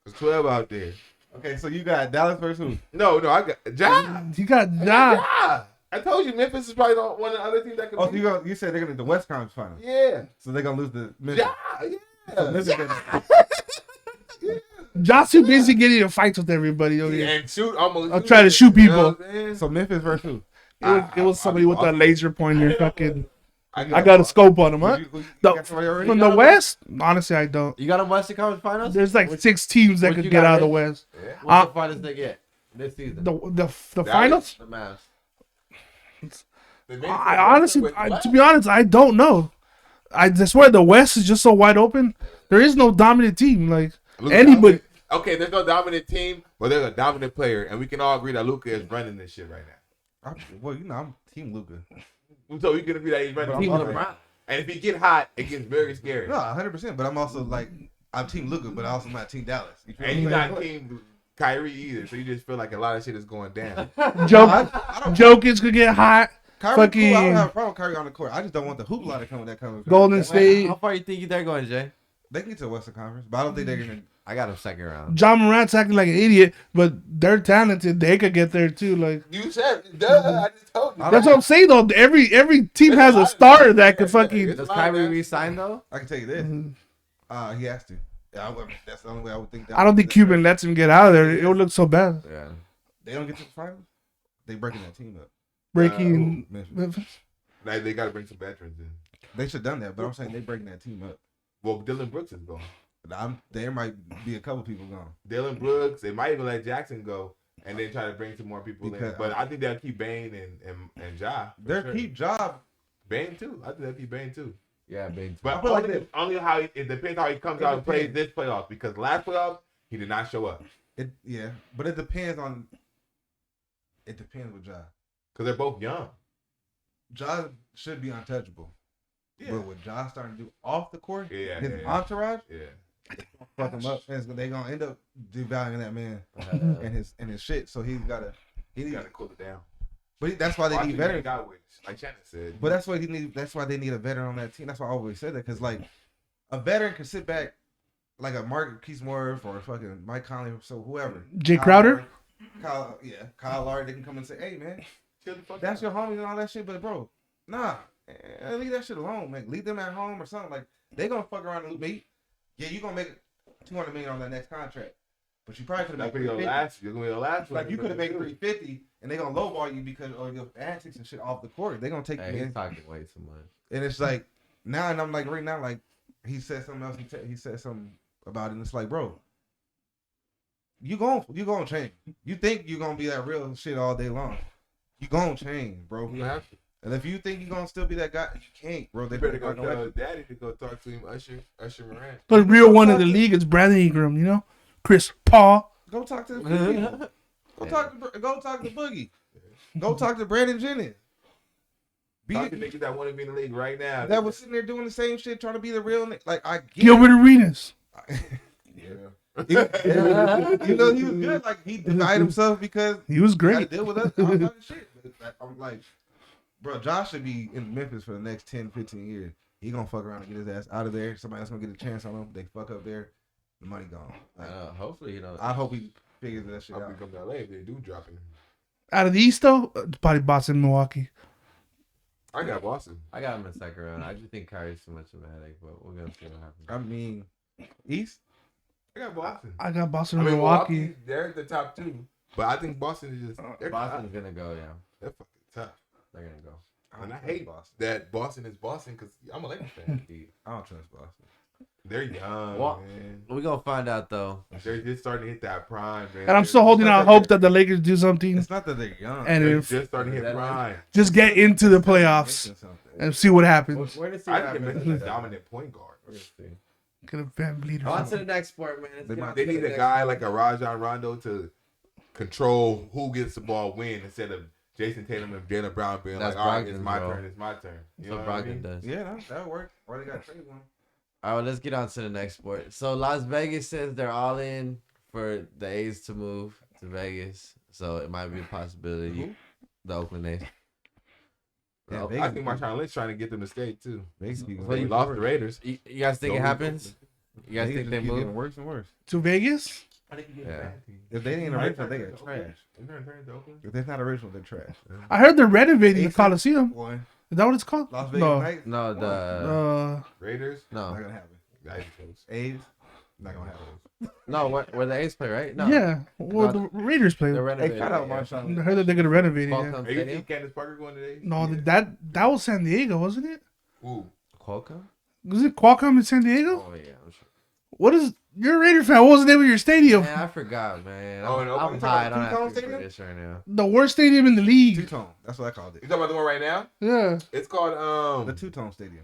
There's 12 out there. Okay, so you got Dallas versus who? No, I got Ja. He got Ja. Ja. I told you Memphis is probably one of the other teams that could. Oh, so beat. you said they're gonna the West Conference final. Yeah. So they're gonna lose the Memphis. Ja. So Memphis Yeah. Ja's too busy getting in fights with everybody. Over here. And shoot almost. I'm trying to shoot You know what people. I'm saying? So Memphis versus who? It was somebody with a laser pointer. Fucking. I got got a scope on him, huh? You The- got somebody already? From the West? Honestly, I don't. You got them Western Conference Finals? There's like 6 teams that what could you get got, out of the Rich? West. What's the finals they get this season? The finals? The Mavs. I honestly, to be honest, I don't know. I swear the West is just so wide open. There is no dominant team. Like anybody. Okay, there's no dominant team, but there's a dominant player, and we can all agree that Luka is running this shit right now. Well, you know, I'm Team Luka. So we can agree that he's running. Team LeBron. And if he get hot, it gets very scary. No, 100%. But I'm also like, I'm Team Luka, but I also not Team Dallas. You feel And what he's I'm not saying? Team Kyrie either, so you just feel like a lot of shit is going down. Jokic could get hot. Kyrie, Fucking cool. I don't have a problem with Kyrie on the court. I just don't want the hoopla to come with that coming. Golden State. How far you think they're going, Jay? They can get to the Western Conference, but I don't think they're gonna. I got them second round. John Morant's acting like an idiot, but they're talented. They could get there too. Like You said, duh, I just told you. that's what I'm saying though. Every team has a starter that could fucking. Does Kyrie resign though? I can tell you this. He has to. Yeah, that's the only way I would think. That I don't think Cuban lets him get out of there. It would look so bad. Yeah. They don't get to the finals. They breaking that team up. Breaking. Memphis. They got to bring some veterans in. They should have done that, but I'm saying they breaking that team up. Well, Dylan Brooks is gone. There might be a couple people gone. Dylan Brooks. They might even let Jackson go, and then try to bring some more people Because, in. But I think they'll keep Bane and Ja. Their keep job. Bane too. I think they'll keep Bane too. Yeah, Bane. But I feel like only how it depends how he comes out and plays this playoff. Because last playoff he did not show up. Yeah, but it depends on It depends with Ja. Because they're both young. Ja should be untouchable. Yeah. But what Ja starting to do off the court, Yeah, his yeah. entourage, Yeah. fuck him up. And they gonna end up devaluing that man and his shit. So he's gotta cool it down. But that's why they need veterans. Got which, like Shannon said. But that's why he need. That's why they need a veteran on that team. That's why I always said that, because like a veteran can sit back, like a Marcus Morris or fucking Mike Conley, so whoever. Jay Crowder. Kyle Lowry. They can come and say, "Hey man, that's your homies and all that shit." But bro, nah, leave that shit alone, man. Leave them at home or something. Like they gonna fuck around and meet. Yeah, you gonna make $200 million on that next contract, but you probably could have made $350. You're gonna be the last. Like you could have made $350, and they gonna lowball you because of your antics and shit off the court. They gonna take you. He's talking way too much. And it's like now, and I'm like right now, like he said something else. He said something about it, and it's like, bro, you gonna change. You think you gonna be that real shit all day long? You gonna change, bro. You have to. And if you think you gonna still be that guy, you can't, bro. They better go tell Daddy to go talk to him, Usher Moran. The real one in the league is Brandon Ingram. You know, Chris Paul. Go talk to the people. Go talk to Boogie. Go talk to Brandon Jennings. Talk to niggas that want to be in the league right now. That was sitting there doing the same shit, trying to be the real nigga. Like I get Gilbert Arenas. Yeah. You know he was good. Like he denied himself because He was he great. had to deal with us. All kind of shit. But I'm like, bro, Josh should be in Memphis for the next 10, 15 years. He gonna fuck around and get his ass out of there. Somebody else gonna get a chance on him. They fuck up there. The money gone. Like, Hopefully, you know. I hope he figures that shit I'll out. be coming to LA if they do drop him. Out of the East though, it's probably Boston, Milwaukee. I got Boston. I got him in second round. I just think Kyrie's too much of a headache, but we're gonna see what happens. I mean, East. I got Boston. I got Boston and Milwaukee. They're the top two, but I think Boston is just. Boston's gonna go, yeah. They're fucking tough. They're gonna go. And I hate that Boston is Boston because I'm a Lakers fan. I don't trust Boston. They're young, Well, man. We're gonna find out though. They're just starting to hit that prime, man. And I'm still holding out hope that the Lakers do something It's not that they're young. and They're if, just starting to hit prime. just get into the playoffs and see what happens. We're gonna see I what think happens. they're a dominant point guard. We're gonna see. Get a Van Vliet or On to something. the next sport, man. Let's get on They to need the a next guy sport. like a Rajon Rondo to control who gets the ball when instead of Jason Tatum and Jaylen Brown being That's like, all right, Brogdon, it's my bro. turn, it's my turn. You That's know what what I Brogdon mean? does. Yeah, that'll work. Why they got to trade one? All right, well, let's get on to the next sport. So Las Vegas says they're all in for the A's to move to Vegas. So it might be a possibility. Who? The Oakland A's. Yeah, I think Marshawn Lynch trying to get them to stay too. Basically, Well, They lost the Raiders. You guys think it happens? You guys think they keep move? getting worse and worse. To Vegas? Yeah. If they ain't original, they are trash. Oakland? If they're not original, they're trash. I heard they're renovating the Aces? Coliseum. One. Is that what it's called? Las Vegas No. Knights. No, the Raiders? Not no, gonna happen. That is close. A's. Not gonna happen. no. Where the A's play, right? No. Yeah. Well, the Raiders play. They're I renovating. Hey, shout out yeah. Marshawn. heard that they're gonna renovate it. Yeah. Qualcomm Are you Stadium. think Candace Parker going today? No, that was San Diego, wasn't it? Ooh. Qualcomm? Was it Qualcomm in San Diego? Oh yeah, I'm sure. What is? You're a Raider fan. What was the name of your stadium? Man, I forgot, man. Oh, I'm, no, I'm you high. I talking don't about have to Two-Tone for this right now. The worst stadium in the league. Two-tone. That's what I called You it. talking about the one right now? Yeah. It's called The two-tone stadium.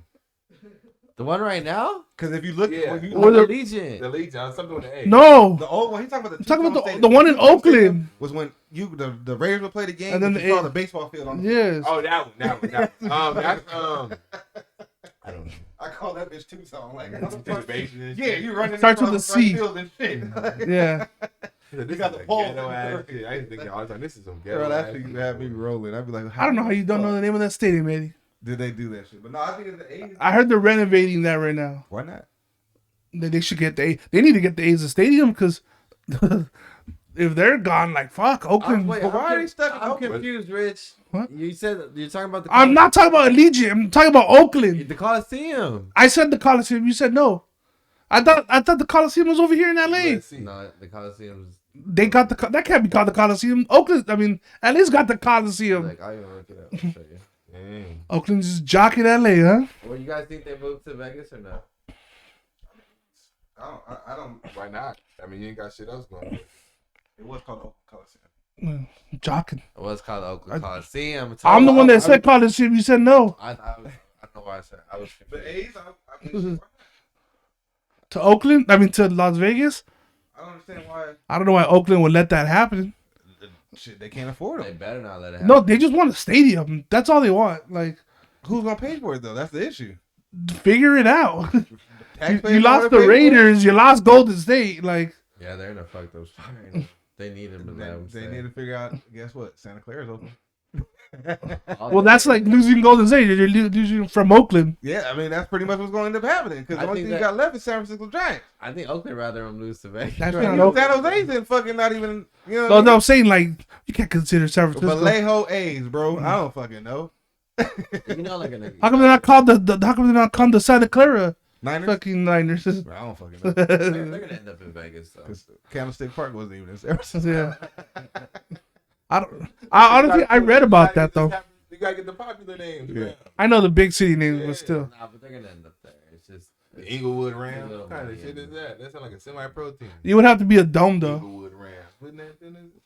The one right now? Because if you look, Yeah. when you Or The the- Legion. the Legion, something with the A. No. the old one, he's talking about the I'm talking two-tone about stadium. the one in two-tone stadium Oakland. was when the Raiders would play the game And then and the you saw A- the baseball field on the Yes. Oh, that one. That's I don't know. I call that bitch two-tone. Like, Anticipation and yeah, shit. you running Starts with across the C. right field and shit. Yeah. This got is the a pole. ghetto ass shit. I used to think all the time, this is some ghetto Bro, that ass shit shit. had me rolling. I'd be like, I don't know how you don't know the name of that stadium, Eddie. Did they do that shit? But no, I think it's the A's. I heard they're renovating that right now. Why not? That they should get they need to get the A's a stadium because if they're gone, like fuck Oakland. Wait, But why are they stuck in I'm Oakland? confused, Rich. What? You said you're talking about the. I'm not talking about Allegiant. I'm talking about Oakland. The Coliseum. I said the Coliseum. You said no. I thought the Coliseum was over here in LA. Let's see. No, the Coliseum's They got that can't be called the Coliseum. Oakland. I mean, LA's got the Coliseum. like I'll even look it up. I'll show you. Dang. Oakland's just jocking LA, huh? Well, you guys think they moved to Vegas or not? I don't. Why not? I mean, you ain't got shit else going on. It was called Oakland Coliseum. Jocking. Well, it's called the Oakland Coliseum. I'm the one that said Coliseum. You said no. I don't know why I said I was The confused. A's, I mean, To Oakland. I mean to Las Vegas. I don't understand why. I don't know why Oakland would let that happen. Shit, they can't afford They them. better not let it happen. No, they just want a stadium. That's all they want. Like, Who's gonna pay for it though? That's the issue. figure it out. Taxpayers You don't wanna lost the pay for it? Raiders. You lost Golden State. Like, Yeah, they're in a fucked up spot right now. They need him to let him They stay. need to figure out. Guess what? Santa Clara's open. well, that's like losing Golden State. You're losing from Oakland. Yeah, I mean that's pretty much what's going to end up happening because I the only think thing you got left is San Francisco Giants. I think Oakland rather him lose to Vegas. That's Right. not Even Oakland. San Jose's in fucking not even. You know. No, What no, I'm saying like you can't consider San Francisco. Vallejo A's, bro. I don't fucking know. You know, like a How come they're not called the How come they're not called the Santa Clara Niners. fucking Niners? Bro, I don't fucking know. they're gonna end up in Vegas though. Because Candlestick Park wasn't even in San Francisco. Yeah. I honestly I read about that though. You gotta get the popular names. Yeah. Man. I know the big city names, but still. Nah, but they're gonna end up there. It's just The Inglewood Rams. Little What kind of money shit in is that? That sounds like a semi-pro team. You would have to be a dome though. Inglewood Rams. Wouldn't that?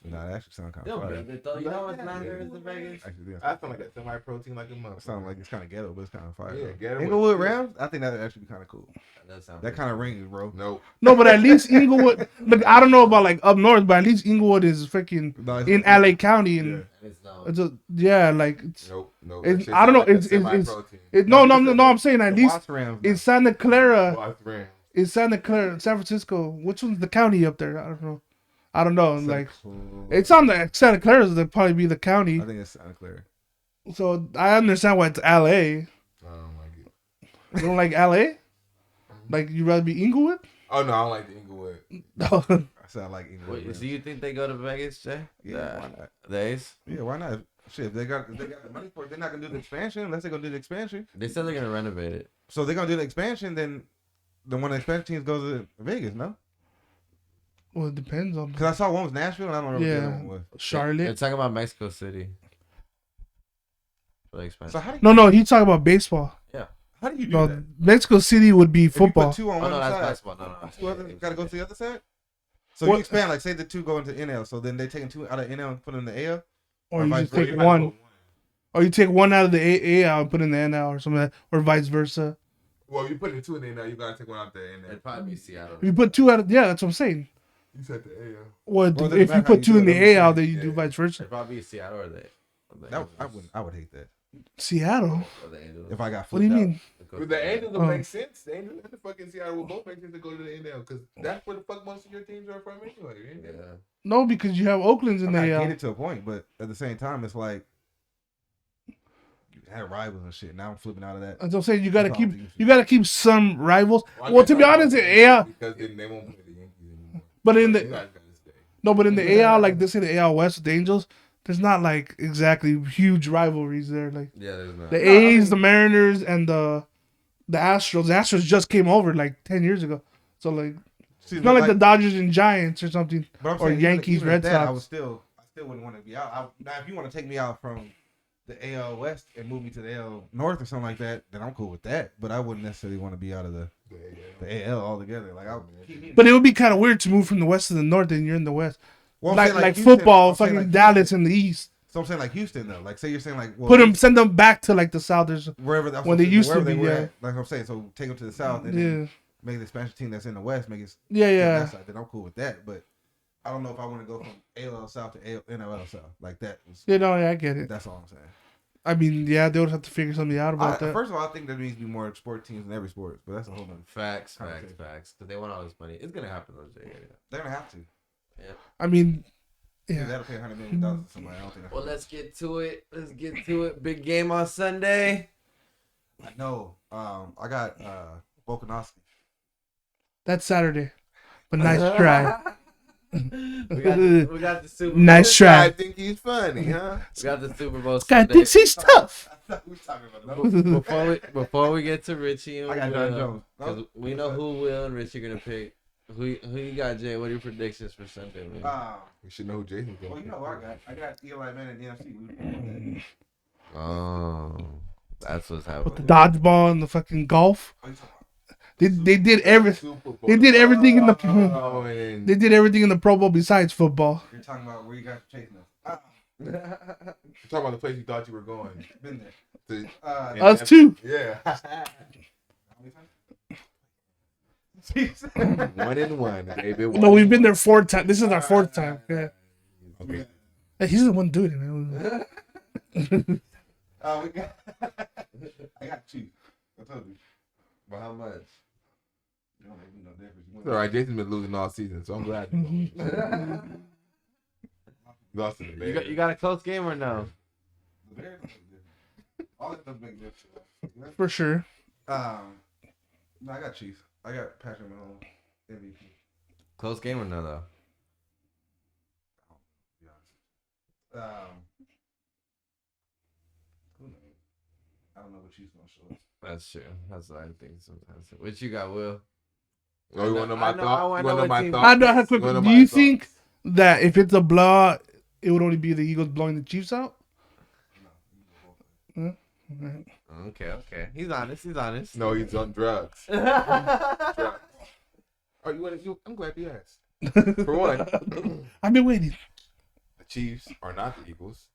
Nah, that actually sounds kind they'll of build fire. it though. You know what's not there is in Vegas? Actually, I sound like a semi-pro team, like a month. it sounds like it's kind of ghetto, but it's kind of fire. Yeah, though. ghetto. Inglewood Rams. I think that would actually be kind of cool. That sounds That kind of rings, bro. Nope. No, but at least Inglewood. Look, I don't know about like up north, but at least Inglewood is freaking No, it's- in LA County, and Yeah. It's no. it's a yeah, like it's, Nope. Nope. It's- That shit I don't sound know, like a it's- semi-pro team. no. I'm saying at the least Watts Rams. in Santa Clara, Watch Rams. in Santa Clara, San Francisco. Which one's the county up there? I don't know. Like it's on the Santa Clara. That'd probably be the county. I think it's Santa Clara. So I understand why it's LA. I don't like it. You don't like LA? Like you rather be Inglewood? Oh no, I don't like the Inglewood. No. I sound like Inglewood. Wait, Rams. so you think they go to Vegas, Jay? Yeah, why not? The A's? Yeah, why not? Shit, if they got the money for it, they're not gonna do the expansion unless they're gonna do the expansion. They said they're gonna renovate it. So they're gonna do the expansion, then the one of the expansion teams goes to Vegas, no? Well, it depends on Because I saw one was Nashville, and I don't remember what the yeah, other one was. They're Charlotte. talking about Mexico City. For the expansion. So how do you, No, he's talking about baseball. how do you do No, that? Mexico City would be If you football. put two on Oh one no, that's side, basketball. No. two other gotta go to the other side. So What- you expand, like say the two go into NL, so then they taking two out of NL and put in the AL. Or you vice just versa. take one. Or you take one out of the A out and put in the NL or something, like that, or vice versa. Well, if you put the two in there now, you gotta take one out there. And then It'd probably be Seattle. If you put two out of that's what I'm saying. you said the AL. Well, Well, it doesn't if you matter how put you two do in it, the I'm just AL, saying, then you do yeah. vice versa. It'd probably be Seattle or the That I would hate that Seattle. Or the Angels. if I got. What do you flipped out. mean? With the Angels, it Oh. makes sense. The Angels and the fucking Seattle will both make sense to go to the NL because that's where the fuck most of your teams are from anyway. Ain't it? Yeah. No, because you have Oakland's in I the get AL. it to a point, but at the same time, it's like you had rivals and shit. Now I'm flipping out of that. That's what I'm saying. You gotta That's all keep I'm thinking. you gotta keep some rivals. I Well, guess to be I honest, don't in AL, because then they won't play the Yankees anymore. but in You the guys gotta stay. no, but in the AL, like they say the AL West with the Angels, there's not like exactly huge rivalries there. Like Yeah, there's not. the No, I A's, mean- the Mariners, and the Astros. The Astros just came over like 10 years ago. So like See, it's not like the Dodgers and Giants or something. but I'm or saying, Yankees, even Red at that, I Sox. still wouldn't want to be out. Now, if you want to take me out from the AL West and move me to the AL North or something like that, then I'm cool with that. But I wouldn't necessarily want to be out of the AL altogether. Like I would keep me. But it would be kind of weird to move from the West to the North and you're in the West. Well, I'm Like saying, Houston, football, I'm saying, fucking like, Dallas in the East. So I'm saying like Houston though. Like say you're saying like well, Send them back to like the South. There's wherever that's when they used to wherever they be, were yeah. at. Like I'm saying, so take them to the South and yeah, then make the expansion team that's in the West make it yeah, to yeah. that side. Then I'm cool with that. But I don't know if I want to go from AL South to NL South like that. Yeah, no, yeah, I get it. That's all I'm saying. I mean, yeah, they would have to figure something out about that. First of all, I think there needs to be more sport teams in every sport, but that's a whole nother. Facts. Okay. Because they want all this money. It's gonna happen though, Jay. They're gonna have to. I mean, Yeah. yeah. That'll pay $100 million to somebody. I don't think. Well, let's get to it. Big game on Sunday. I know. I got Volkanovski. That's Saturday. But nice try. we got the Super Bowl. Nice I try. think he's funny, huh? We got the Super Bowl. Guy Sunday. thinks he's tough. We talking about Before we get to Richie, and I got John Jones. because we know who Will and Richie are gonna pick. Who you got, Jay? What are your predictions for Sunday, man? We should know who Jason's going. Well, you know who I got. I got Eli Manning and NFC. Oh, that's what's With the happening. dodgeball and the fucking golf. Oh, you talking about? They did everything. Super Bowl. They did everything in the. Oh, and They did everything in the Pro Bowl besides football. You're talking about where you got chasing us. you're talking about the place you thought you were going. Been there. To, Us too. yeah. How many times? 1-1, baby. No, we've been there 4 times. This is our 4th time. Yeah. Okay. Hey, he's the one doing it, man. We got. I got Chiefs. I told you. But how much? It don't make me no difference. It's all right. Jason's been losing all season, so I'm glad. You lost to the Bears. You got a close game or no? The Bears don't make difference. All that stuff make difference. For sure. No, I got Chiefs. I got Patrick Mahomes MVP. Close game or no though? Who knows? I don't know what Chiefs gonna show us. That's true. That's what I think sometimes. What you got, Will? Oh, you want to know my I know thoughts? You what want to know my team- thoughts? I know. You wanna know Do my you thoughts? think that if it's a blowout, it would only be the Eagles blowing the Chiefs out? Right. Okay. He's honest. No, he's on drugs. Drugs. Oh, I'm glad you asked. For one, I've been waiting. the Chiefs are not the Eagles.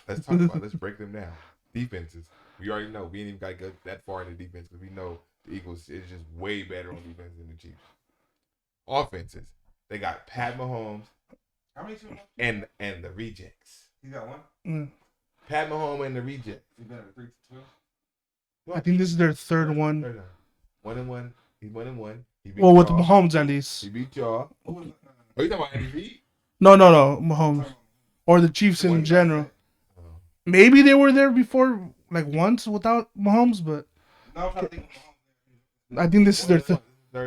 Let's talk about. Let's break them down. Defenses. We already know. We ain't even got to go that far into defense because we know the Eagles is just way better on defense than the Chiefs. Offenses. They got Pat Mahomes How many Chiefs? and the rejects. He got one. Pat Mahomes and the rejects. He better 3-2. I think this is their third one. 1-1. He's 1-1. He beat Well, with y'all. Mahomes at least. He beat y'all. Who was Are you talking about Andy Reid? No, Mahomes or the Chiefs in general. Maybe they were there before, like once without Mahomes, but No, I'm trying to think. I think this is their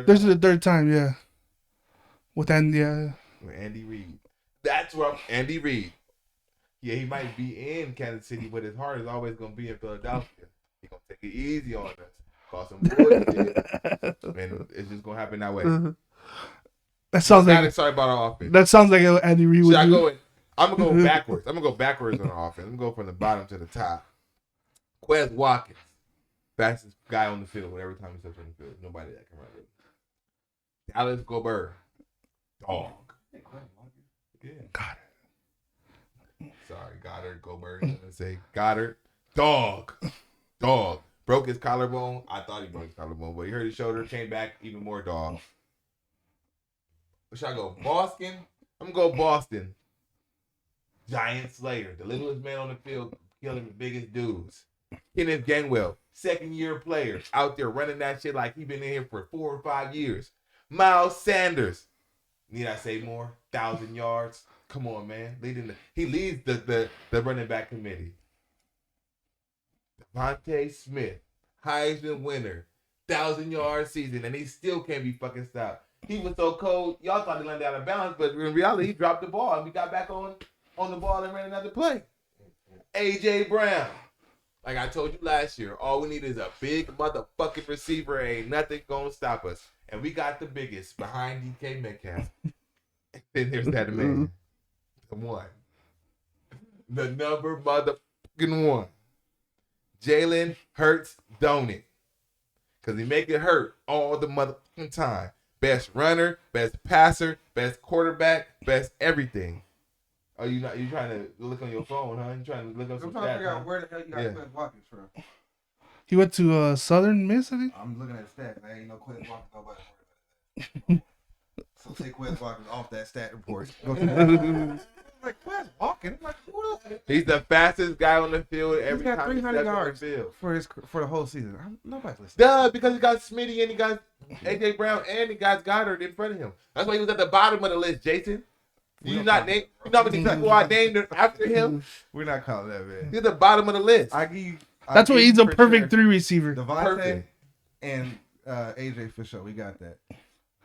this is the third time. Yeah, with Andy. Yeah. With Andy Reid. That's where Andy Reid. Yeah, he might be in Kansas City, but his heart is always going to be in Philadelphia. He's going to take it easy on us. Cause some bullshit. And it's just going to happen that way. That sounds I'm not like excited about our offense. that sounds like Andy Reid would Should I do. go in? I'm going to go backwards. I'm going to go backwards on our offense. I'm going to go from the bottom to the top. Quez Watkins. Fastest guy on the field every time he steps on the field. Nobody that can run it. Dallas Gobert. Dog. Yeah. God. Sorry, Goddard, Gobert. I'm gonna say Goddard. Dog. Broke his collarbone. I thought he broke his collarbone, but he hurt his shoulder, came back even more dog. Should I go Boston? I'm gonna go Boston. Giant Slayer, the littlest man on the field, killing the biggest dudes. Kenneth Gainwell, second-year player, out there running that shit like he been in here for 4 or 5 years. Miles Sanders. Need I say more? 1,000 yards. Come on, man. He leads the running back committee. Devontae Smith, Heisman winner, 1,000-yard season, and he still can't be fucking stopped. He was so cold, y'all thought he landed out of bounds, but in reality, he dropped the ball, and we got back on the ball and ran another play. A.J. Brown. Like I told you last year, all we need is a big motherfucking receiver. Ain't nothing gonna stop us. And we got the biggest behind DK Metcalf. And then there's that man. The one. The number motherfucking one. Jalen Hurts, don't it? Because he make it hurt all the motherfucking time. Best runner, best passer, best quarterback, best everything. Oh, you trying to look on your phone, huh? You trying to look up some I'm trying to stats, figure huh? out where the hell you got Quez Watkins from. He went to Southern Miss, I think. I'm looking at the stats. I ain't no Quez Watkins. Nobody worry about that. So take Quez Watkins off that stat report. Go to that. Like Quez Watkins. I'm like, who else? He's the fastest guy on the field every He's got time 300 steps on the yards field. for the whole season. Nobody's listening. Duh, because he got Smitty and he got A.J. Brown and he got Goddard in front of him. That's why he was at the bottom of the list, Jason. You know how many people I named after him? We're not calling that, man. He's at the bottom of the list. I give you. That's why he's a perfect 3 receiver. Devontae Perfect. and AJ for sure. We got that.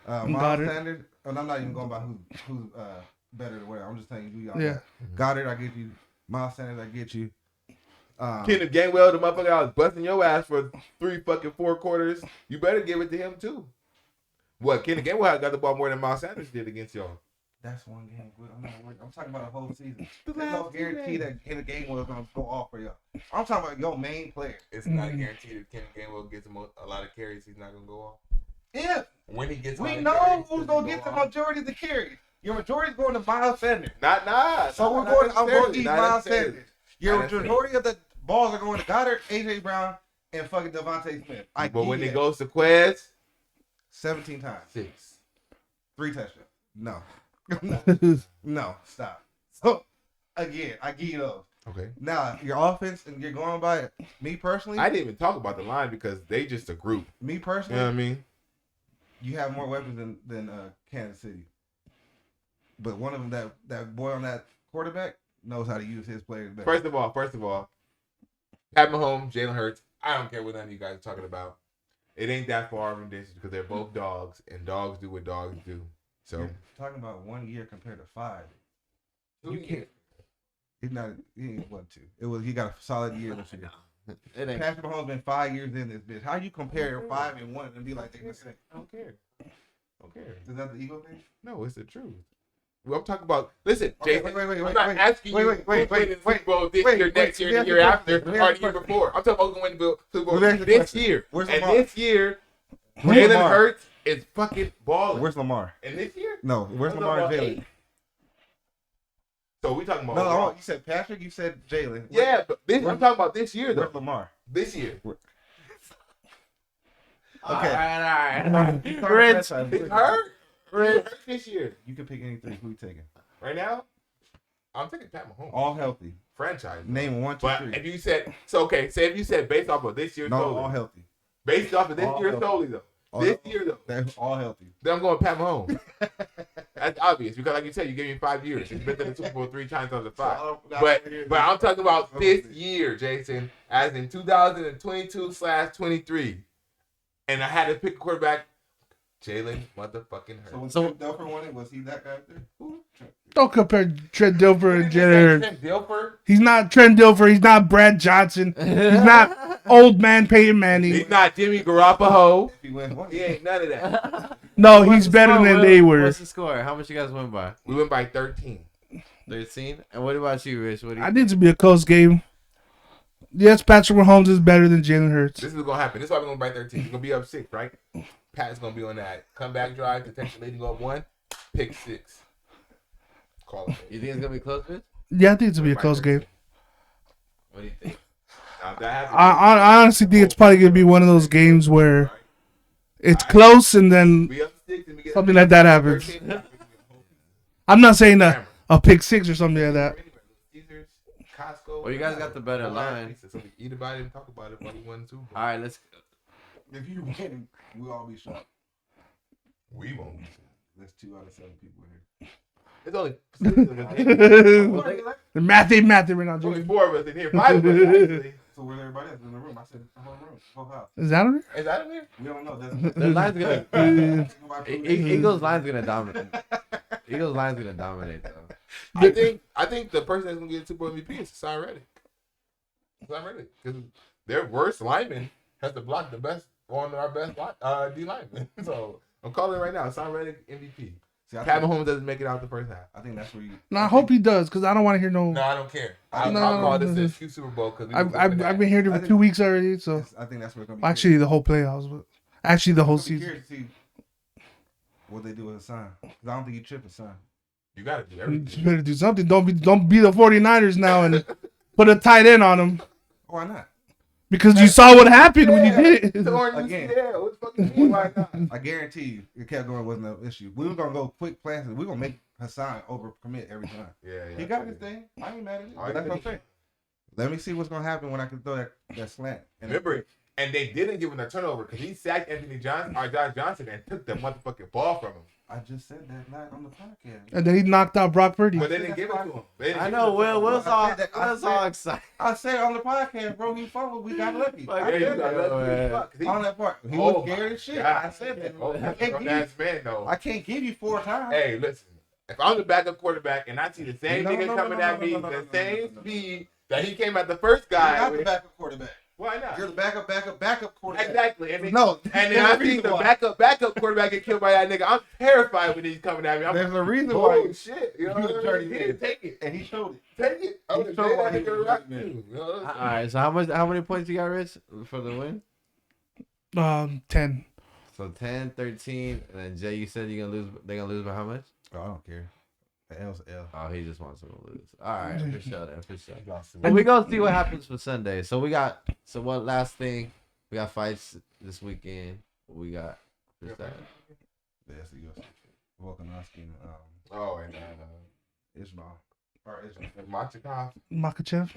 Got Miles it. Sanders. And I'm not even going by who's better than whatever. I'm just telling you. Yeah. Goddard, I get you. Miles Sanders, I get you. Kenneth Gainwell, the motherfucker I was busting your ass for 4 quarters. You better give it to him too. What? Kenneth Gainwell got the ball more than Miles Sanders did against y'all. That's one game. I'm talking about a whole season. There's no guarantee that in a game was going to go off for y'all. I'm talking about your main player. It's not a guarantee that Kenneth Gainwell gets a lot of carries. He's not gonna go off. If When he gets, we know who's going to get the majority of the carries. Your majority is going to Miles Sanders. Nah. So I'm going to eat Miles Sanders. Your majority of the balls are going to Goddard, A.J. Brown, and fucking Devontae Smith. But when it goes to Quez, 17 times. 6. 3 touchdowns. No. No, stop. So again, I give you those. Okay. Now your offense and you're going by me personally. I didn't even talk about the line because they just a group. Me You personally, know what I mean? you have more weapons than Kansas City. But one of them, that boy on that quarterback, knows how to use his players better. First of all, Pat Mahomes, Jalen Hurts. I don't care what none of you guys are talking about. It ain't that far of a distance because they're both dogs, and dogs do what dogs do. So you're talking about 1 year compared to 5. you can't. He ain't what 2. It was he got a solid year this year. It ain't. Patrick Mahomes been 5 years in this bitch. How you compare 5 and 1 and be like they the same? I don't care. Is that the ego thing? No, it's the truth. Well, I'm talking about. Listen, Okay, Jason. wait, I'm not asking you who's winning the Super Bowl this year, next year, the year after, or the year before. I'm talking about who's going to win the Super Bowl this year. Where's And Lamar? this year, Where's Jalen Lamar? Hurts is fucking balling. Where's Lamar? And this year? No, where's I'm Lamar and talking about Jalen? 8. So we talking about No, overall. you said Patrick, you said Jalen. Yeah, but I'm talking about this year, though. Where's Lamar? This year. Okay. All right. Rich. He's hurt. Hurt this year. You can pick anything. Who you taking? Right now, I'm taking Pat Mahomes. All healthy. Franchise. Name 1, 2, But 3. if you said, so okay, say if you said based off of this year No, solely. all healthy. Based off of this All year healthy. solely, though. All This healthy. year, though. They're all healthy. Then I'm going Pat Mahomes. That's obvious because, like you said, you gave me 5 years. He's been to the Super Bowl 3 times out of the 5. But I'm talking about this year, Jason, as in 2022/23, and I had to pick a quarterback. Jalen motherfucking Hurts. So when Trent Dilfer won it, was he that guy there? Don't compare Trent Dilfer and Jalen Hurts. Trent Dilfer? He's not Trent Dilfer. He's not Brad Johnson. He's not old man Peyton Manning. He's not Jimmy Garoppolo. If he wins one, He ain't none of that. No, What's he's the better score, than Will? they were. What's the score? How much you guys win by? We went by 13. 13. And what about you, Rich? What do you? I need to be a close game. Yes, Patrick Mahomes is better than Jalen Hurts. This is what's going to happen. This is why we're going by 13. We're going to be up 6, right? Pat's going to be on that comeback drive, potential leading go up 1, pick 6. Call it. You think it's gonna be close, Rich? Yeah, I think it's gonna be a close game. What do you think? Now, if that happens, I honestly think it's probably gonna be one of those games where it's close and then we up 6 and we get something like that happens. 13. I'm not saying a pick 6 or something like that. Caesars, Costco. Well, you guys got the better line. So we eat about it and talk about it while we won too. All right, let's. if you win, we'll all be shocked. We won't. There's 2 out of 7 people here. It's only The math right now, only Junior. 4 of us in here. 5 of us actually. So where's everybody else in the room? I said the whole room, whole house. Is that on Is that in here? We don't know. The line's gonna. Nobody Eagles line's gonna dominate. Eagles line's gonna dominate though. I think the person that's gonna get a Super Bowl MVP is Hassan Reddick. Hassan Reddick, because their worst lineman has to block the best one of our best D linemen. So I'm calling it right now. Hassan Reddick MVP. See, Pat Mahomes doesn't make it out the first half. I think that's where you. No, I hope he does because I don't want to hear no. No, I don't care. I'll No, call this no. a few Super Bowl because I've been hearing it for 2 weeks already. So I think that's where it's gonna be. actually, the whole playoffs, but actually the whole I'm season. curious to see what they do with Hassan. Because I don't think he tripped Hassan. you got to do You everything. better do something. Don't be the 49ers now and put a tight end on him Why not? because you saw what happened when you did it. It's orange Again. UCL. What the fuck you mean? Why not? I guarantee you, it kept going wasn't an issue. We were gonna go quick passes. We were gonna make Hassan overcommit every time. Yeah. He got his thing. I ain't mad at it. Oh, But that's yeah. what I'm saying. Let me see what's gonna happen when I can throw that slant. And Remember, and they didn't give him a turnover because he sacked Josh Johnson and took the motherfucking ball from him. I just said that night on the podcast. And then he knocked out Brock Purdy. But they didn't give it to him. They didn't I give know. it to him. Will's I all. said that- I Will's said- all excited. I said on the podcast, bro, he fumbled. We got lucky. Fuck I Yeah, said you that. got lucky as fuck, 'cause he- On that part. He Oh was my scared as shit. God. I said that. Oh, I that's a can't give grown you. ass man, though. I can't give you 4 times. Hey, listen. If I'm the backup quarterback and I see the same No, nigga no, coming no, at no, me, no, no, the no, no, same no, no. speed that he came at the first You're guy not the with, backup quarterback. why not? You're the backup quarterback. Exactly. And then, No, and then there's I a see reason the why. backup quarterback get killed by that nigga. I'm terrified when he's coming at me. I'm There's a reason oh why. shit. You know He was what I dirty, mean? He man. didn't take it. And he showed it. Take it. I would have showed why that he was nigga rock dirty, man. too. You know what I'm All saying? right. So how many points you got, Rich, for the win? 10. So 10, 13, and then Jay, you said you're gonna lose. They're gonna lose by how much? Oh, I don't care. The L's L. Oh, he just wants them to lose. All right, for sure, then, for sure. Lost But we gonna see what happens for Sunday. So what last thing? We got fights this weekend. What we got for Saturday? That's the UFC. Volkanovski and Oh, and Ismail. or Israel. Makachev.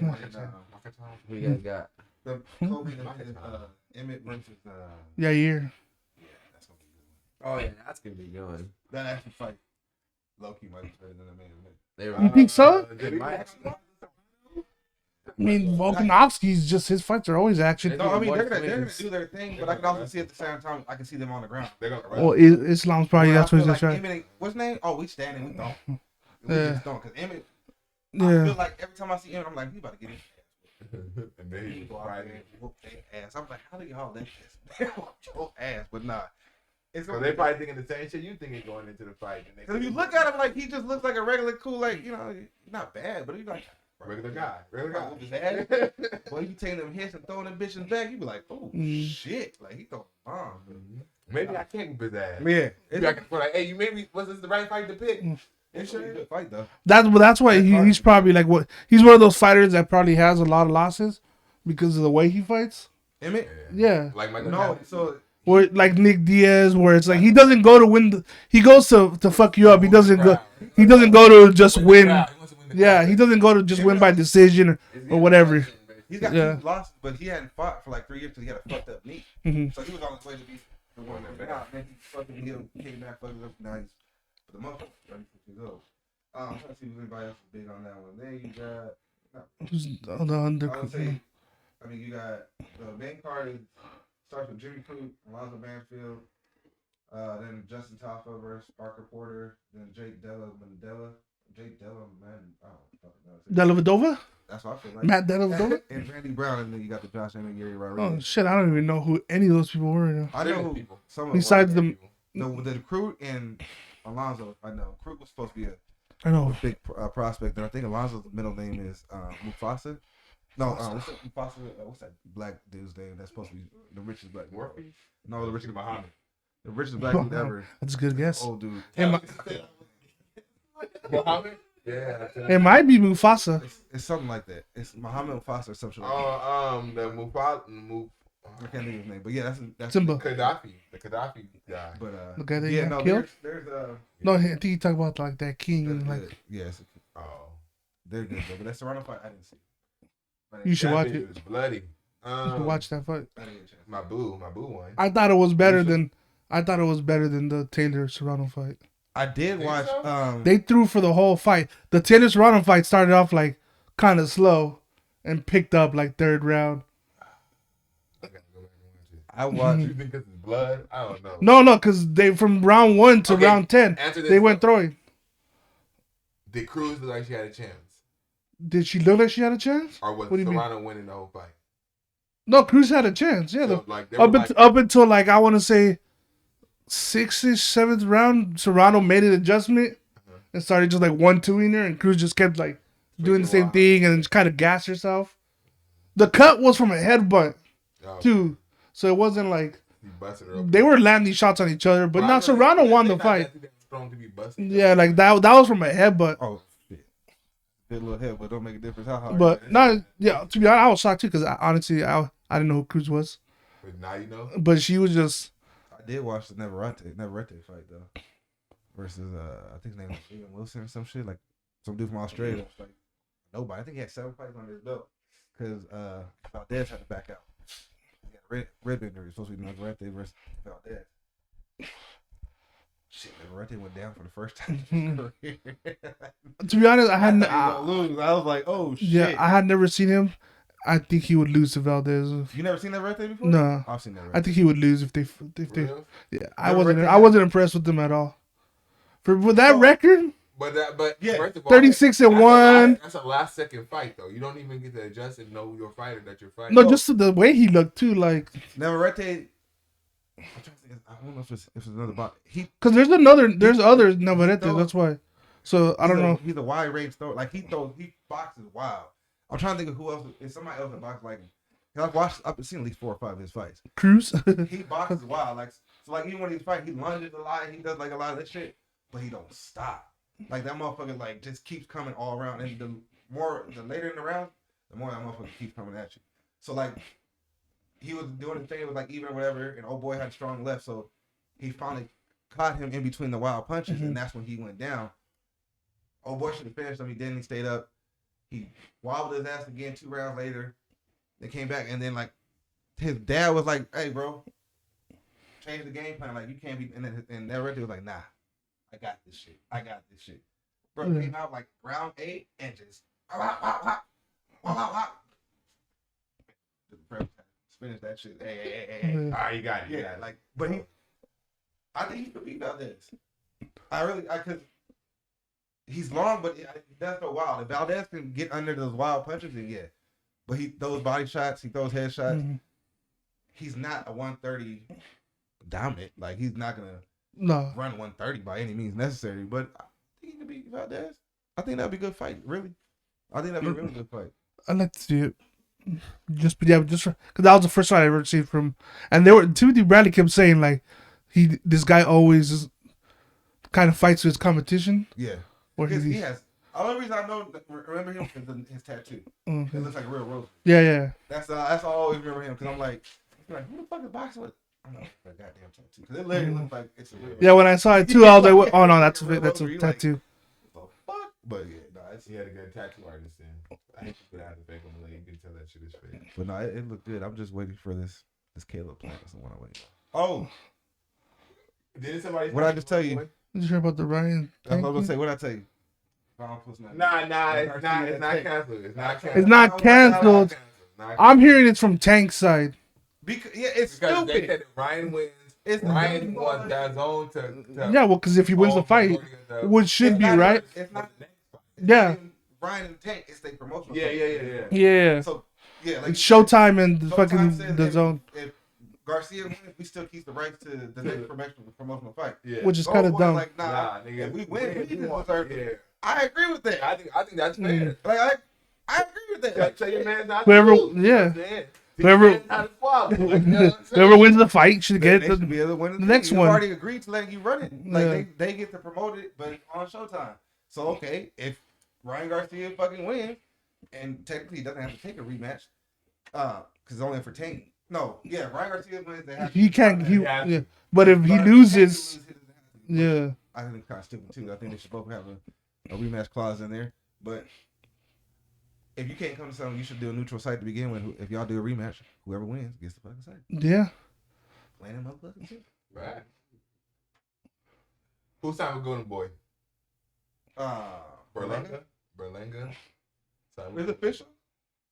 We got. The Kobe and Emmett versus Yeah, yeah, that's gonna be good. Oh yeah, that's gonna be going. That actual fight, Loki might be better than the man. You think so? They might actually. I mean, Volkanovski's just his fights are always action. No, I mean they're gonna do their thing, but I can also see at the same time I can see them on the ground. Well, Islam's probably that's what he's trying. Emmett, what's his name? Oh, we standing, we don't. We just don't, cause Emmett. Yeah. I feel like every time I see Emmett, I'm like, he about to get his ass. And then he go out there and whoop their ass. I'm like, how do y'all let this whoop your ass? But nah. So they probably thinking the same shit you thinking going into the fight. Because if you look at him, like, he just looks like a regular cool, like, you know, not bad, but he's like regular guy. Whoop his ass. Boy, you taking them hits and throwing them bitches back, you be like, oh shit, like he throwing bombs. Maybe I can't whoop his ass. Yeah, maybe I can put like, hey, you maybe was this the right fight to pick? It's a good fight though. That's why he's probably like he's one of those fighters that probably has a lot of losses because of the way he fights. Emmett? Yeah. Like Michael no, so or like Nick Diaz, where it's like he doesn't go to win. He goes to fuck you up. He doesn't go. He doesn't go to just win. Yeah, he doesn't go to just win by decision or whatever. He's got 2 losses, but he hadn't fought for like 3 years because he had a fucked up knee. Mm-hmm. So he was on his way to be the one that then he fucking came back, fucked it up. Now he's for the month ready to go. I'm trying to see if anybody else is big on that one. Then you got who's the under? I would say, I mean, you got the main card starts with Jimmy Crute, Alonzo Mansfield, then Justin Taffa versus Parker Porter, then Jake Della Mandela. Jake Della, man, I don't fucking know. Dellavedova? That's what I feel like. Matt Dellavedova? And Randy Brown, and then you got the Josh Emmett, Gary Rodriguez. Oh shit! I don't even know who any of those people were. Now. I know who some of besides the Crute and Alonzo. I know Crute was supposed to be a big prospect, and I think Alonzo's middle name is Mufasa. No, what's that Mufasa? What's that black dude's name? That's supposed to be the richest black dude. No, the richest Muhammad. The richest black dude ever. That's a good guess. Old dude. Muhammad? Yeah. It might be Mufasa. It's something like that. It's Muhammad Mufasa or something like that. The Mufasa. I can't think of his name, but yeah, that's Simba. The Gaddafi guy. But the guy that yeah, got no, killed. There's no, I think you talk about like that king and like. Yes. They're good though, but that Serrano fight I didn't see. You should watch it. It was bloody. You should watch that fight. My boo one. I thought it was better than the Taylor Serrano fight. I did watch. So? They threw for the whole fight. The Taylor Serrano fight started off like kind of slow and picked up like third round. I watched. You think it's blood? I don't know. No, because they from round 1 to round 10, they went throwing. Did Cruz look like she had a chance? Did she look like she had a chance? Or was Serrano winning the whole fight? No, Cruz had a chance. Yeah, So, up until like I want to say 6th, 7th round, Serrano made an adjustment and started just like 1-2ing her, and Cruz just kept like doing the same thing and just kind of gassed herself. The cut was from a headbutt too, so it wasn't like they were landing shots on each other. But now Serrano won the fight. Yeah, like that was from a headbutt. Oh shit, good little headbutt don't make a difference how hard. But not yeah. To be honest, I was shocked too because honestly I didn't know who Cruz was. But now you know. But she was just. I did watch the Navarrete fight though, versus I think his name was Ian Wilson or some shit, like some dude from Australia. Like nobody. I think he had 7 fights on his belt because Valdez had to back out. He had a rib injury. Supposed to be Navarrete versus Valdez. Shit, Navarrete went down for the first time in his career. To be honest, I hadn't. I was like, oh shit. Yeah, I had never seen him. I think he would lose to Valdez. You never seen Navarrete before? No, I've seen Navarrete. I think he would lose if they. Really? Yeah, I wasn't impressed with them at all. For that record. But yeah, first of all, 36-1. That's a last second fight though. You don't even get to adjust and know your fighter that you're fighting. No, just the way he looked too, like Navarrete. I'm trying to think. I don't know if it's another box. Because there's other Navarrete. That's why. So I don't know. He's a wide range thrower. Like he boxes wild. I'm trying to think of who else is somebody else that boxes like him. I've seen at least 4 or 5 of his fights. Cruz. He boxes wild. Like so, like even when he's fighting, he lunges a lot. He does like a lot of that shit, but he don't stop. Like that motherfucker like just keeps coming all around. And the later in the round, the more that motherfucker keeps coming at you. So like he was doing the thing with like even whatever, and old boy had strong left, so he finally caught him in between the wild punches, and that's when he went down. Oh boy, should have finished him. He didn't. He stayed up. He wobbled his ass again 2 rounds later. They came back, and then like his dad was like, "Hey, bro, change the game plan. Like you can't be." And that referee was like, "Nah, I got this shit. I got this shit." Bro came out like round 8 and just finish that shit. Hey. All right, you got it. Yeah, like, but I think he could beat Valdez. Cause he's long, but that's so wild. If Valdez can get under those wild punches, then yeah. But he throws body shots, he throws head shots. Mm-hmm. He's not a 130 dominant. Like he's not gonna run 130 by any means necessary. But I think he could beat Valdez. I think that'd be a good fight. Really, I think that'd be a really good fight. I'd like to see it. Just because that was the first fight I ever seen from, and Timothy Bradley kept saying like, this guy always kind of fights with his competition. Yeah, he has. The only reason I remember him is his tattoo. Mm-hmm. It looks like a real rose. Yeah. That's all I always remember him because I'm like, who the fuck is boxing with? I don't know, a goddamn tattoo because it literally looks like it's a real. Yeah, when I saw it too, I was like, oh no, that's a tattoo. Like, fuck? But yeah, he had a good tattoo artist in. I hate to put out the fake on the leg. You can tell that shit is fake. But no, it looked good. I'm just waiting for this Caleb plan. That's the one I wait. Oh, did somebody? What I just tell you? Did you hear about the Ryan? I was gonna say. What I tell you? Nah, it's not canceled. It's not canceled. I'm hearing it's from Tank's side. Because it's stupid. They said Ryan wins. Ryan wants that zone to yeah, well, because if he wins the fight, which should be right. It's not. Yeah. Ryan and Tank, it's their promotional. Yeah. So yeah, like it's Showtime and the fucking the zone. If Garcia wins, we still keep the rights to the next promotional fight. Yeah. Which is kind of dumb. Like, nah, nigga, if we win, we deserve it. I agree with that. I think that's fair. Like I agree with that. Like, tell your man not whoever, to lose. yeah. Whoever wins the fight should get the next one. You already agreed to letting you run it. Like they get to promote it, but on Showtime. So okay, if Ryan Garcia fucking wins, and technically he doesn't have to take a rematch, because it's only for Tank. No, yeah, Ryan Garcia wins. They have he can't. Yeah. But if he loses, yeah, I think it's kind of stupid too. I think they should both have a rematch clause in there. But if you can't come to something, you should do a neutral site to begin with. If y'all do a rematch, whoever wins gets the fucking site. Yeah. Plan them motherfuckers too. Right. Who's time with Golden Boy? Berlanga. Is it official?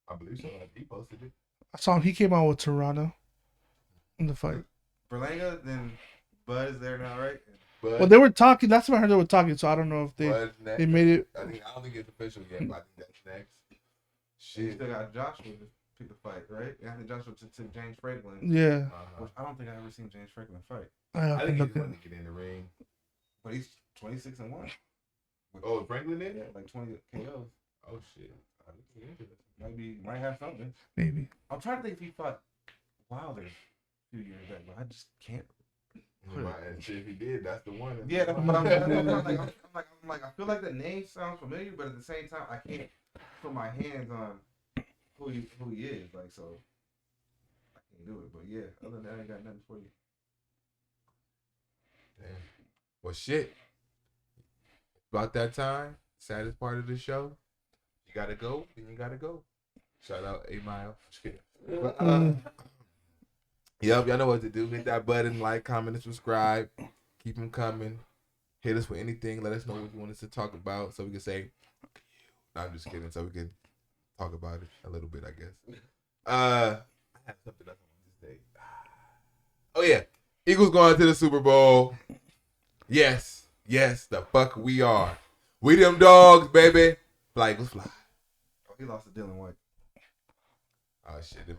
I believe so. He posted it. I saw him. He came out with Toronto in the fight. Berlanga, then Bud is there now, right? Well, they were talking. That's what I heard. They were talking. So I don't know if they made it. I don't think it's official yet, but I think that's next. Shit. You still got Joshua to pick the fight, right? I think Joshua took James Franklin. Yeah. Which I don't think I ever seen James Franklin fight. I think he's going to get in the ring. But he's 26-1. Oh, Franklin in? Yeah, like 20 KOs. Oh shit. Might have something. Maybe. I'm trying to think if he fought Wilder a few years back, but I just can't. And shit, if he did, that's the one. Yeah, that's what I'm like. I feel like the name sounds familiar, but at the same time, I can't put my hands on who he is. Like, so I can't do it. But yeah, other than that, I ain't got nothing for you. Damn. Well, shit. About that time, saddest part of the show. You gotta go, then you gotta go. Shout out 8 Mile. Just kidding. But, yep, y'all know what to do. Hit that button, like, comment, and subscribe. Keep them coming. Hit us with anything. Let us know what you want us to talk about so we can say, no, I'm just kidding. So we can talk about it a little bit, I guess. I have something else I want to say. Oh, yeah. Eagles going to the Super Bowl. Yes, the fuck we are. We them dogs, baby. Flag, let's fly. Oh, he lost to Dylan White. Oh, shit.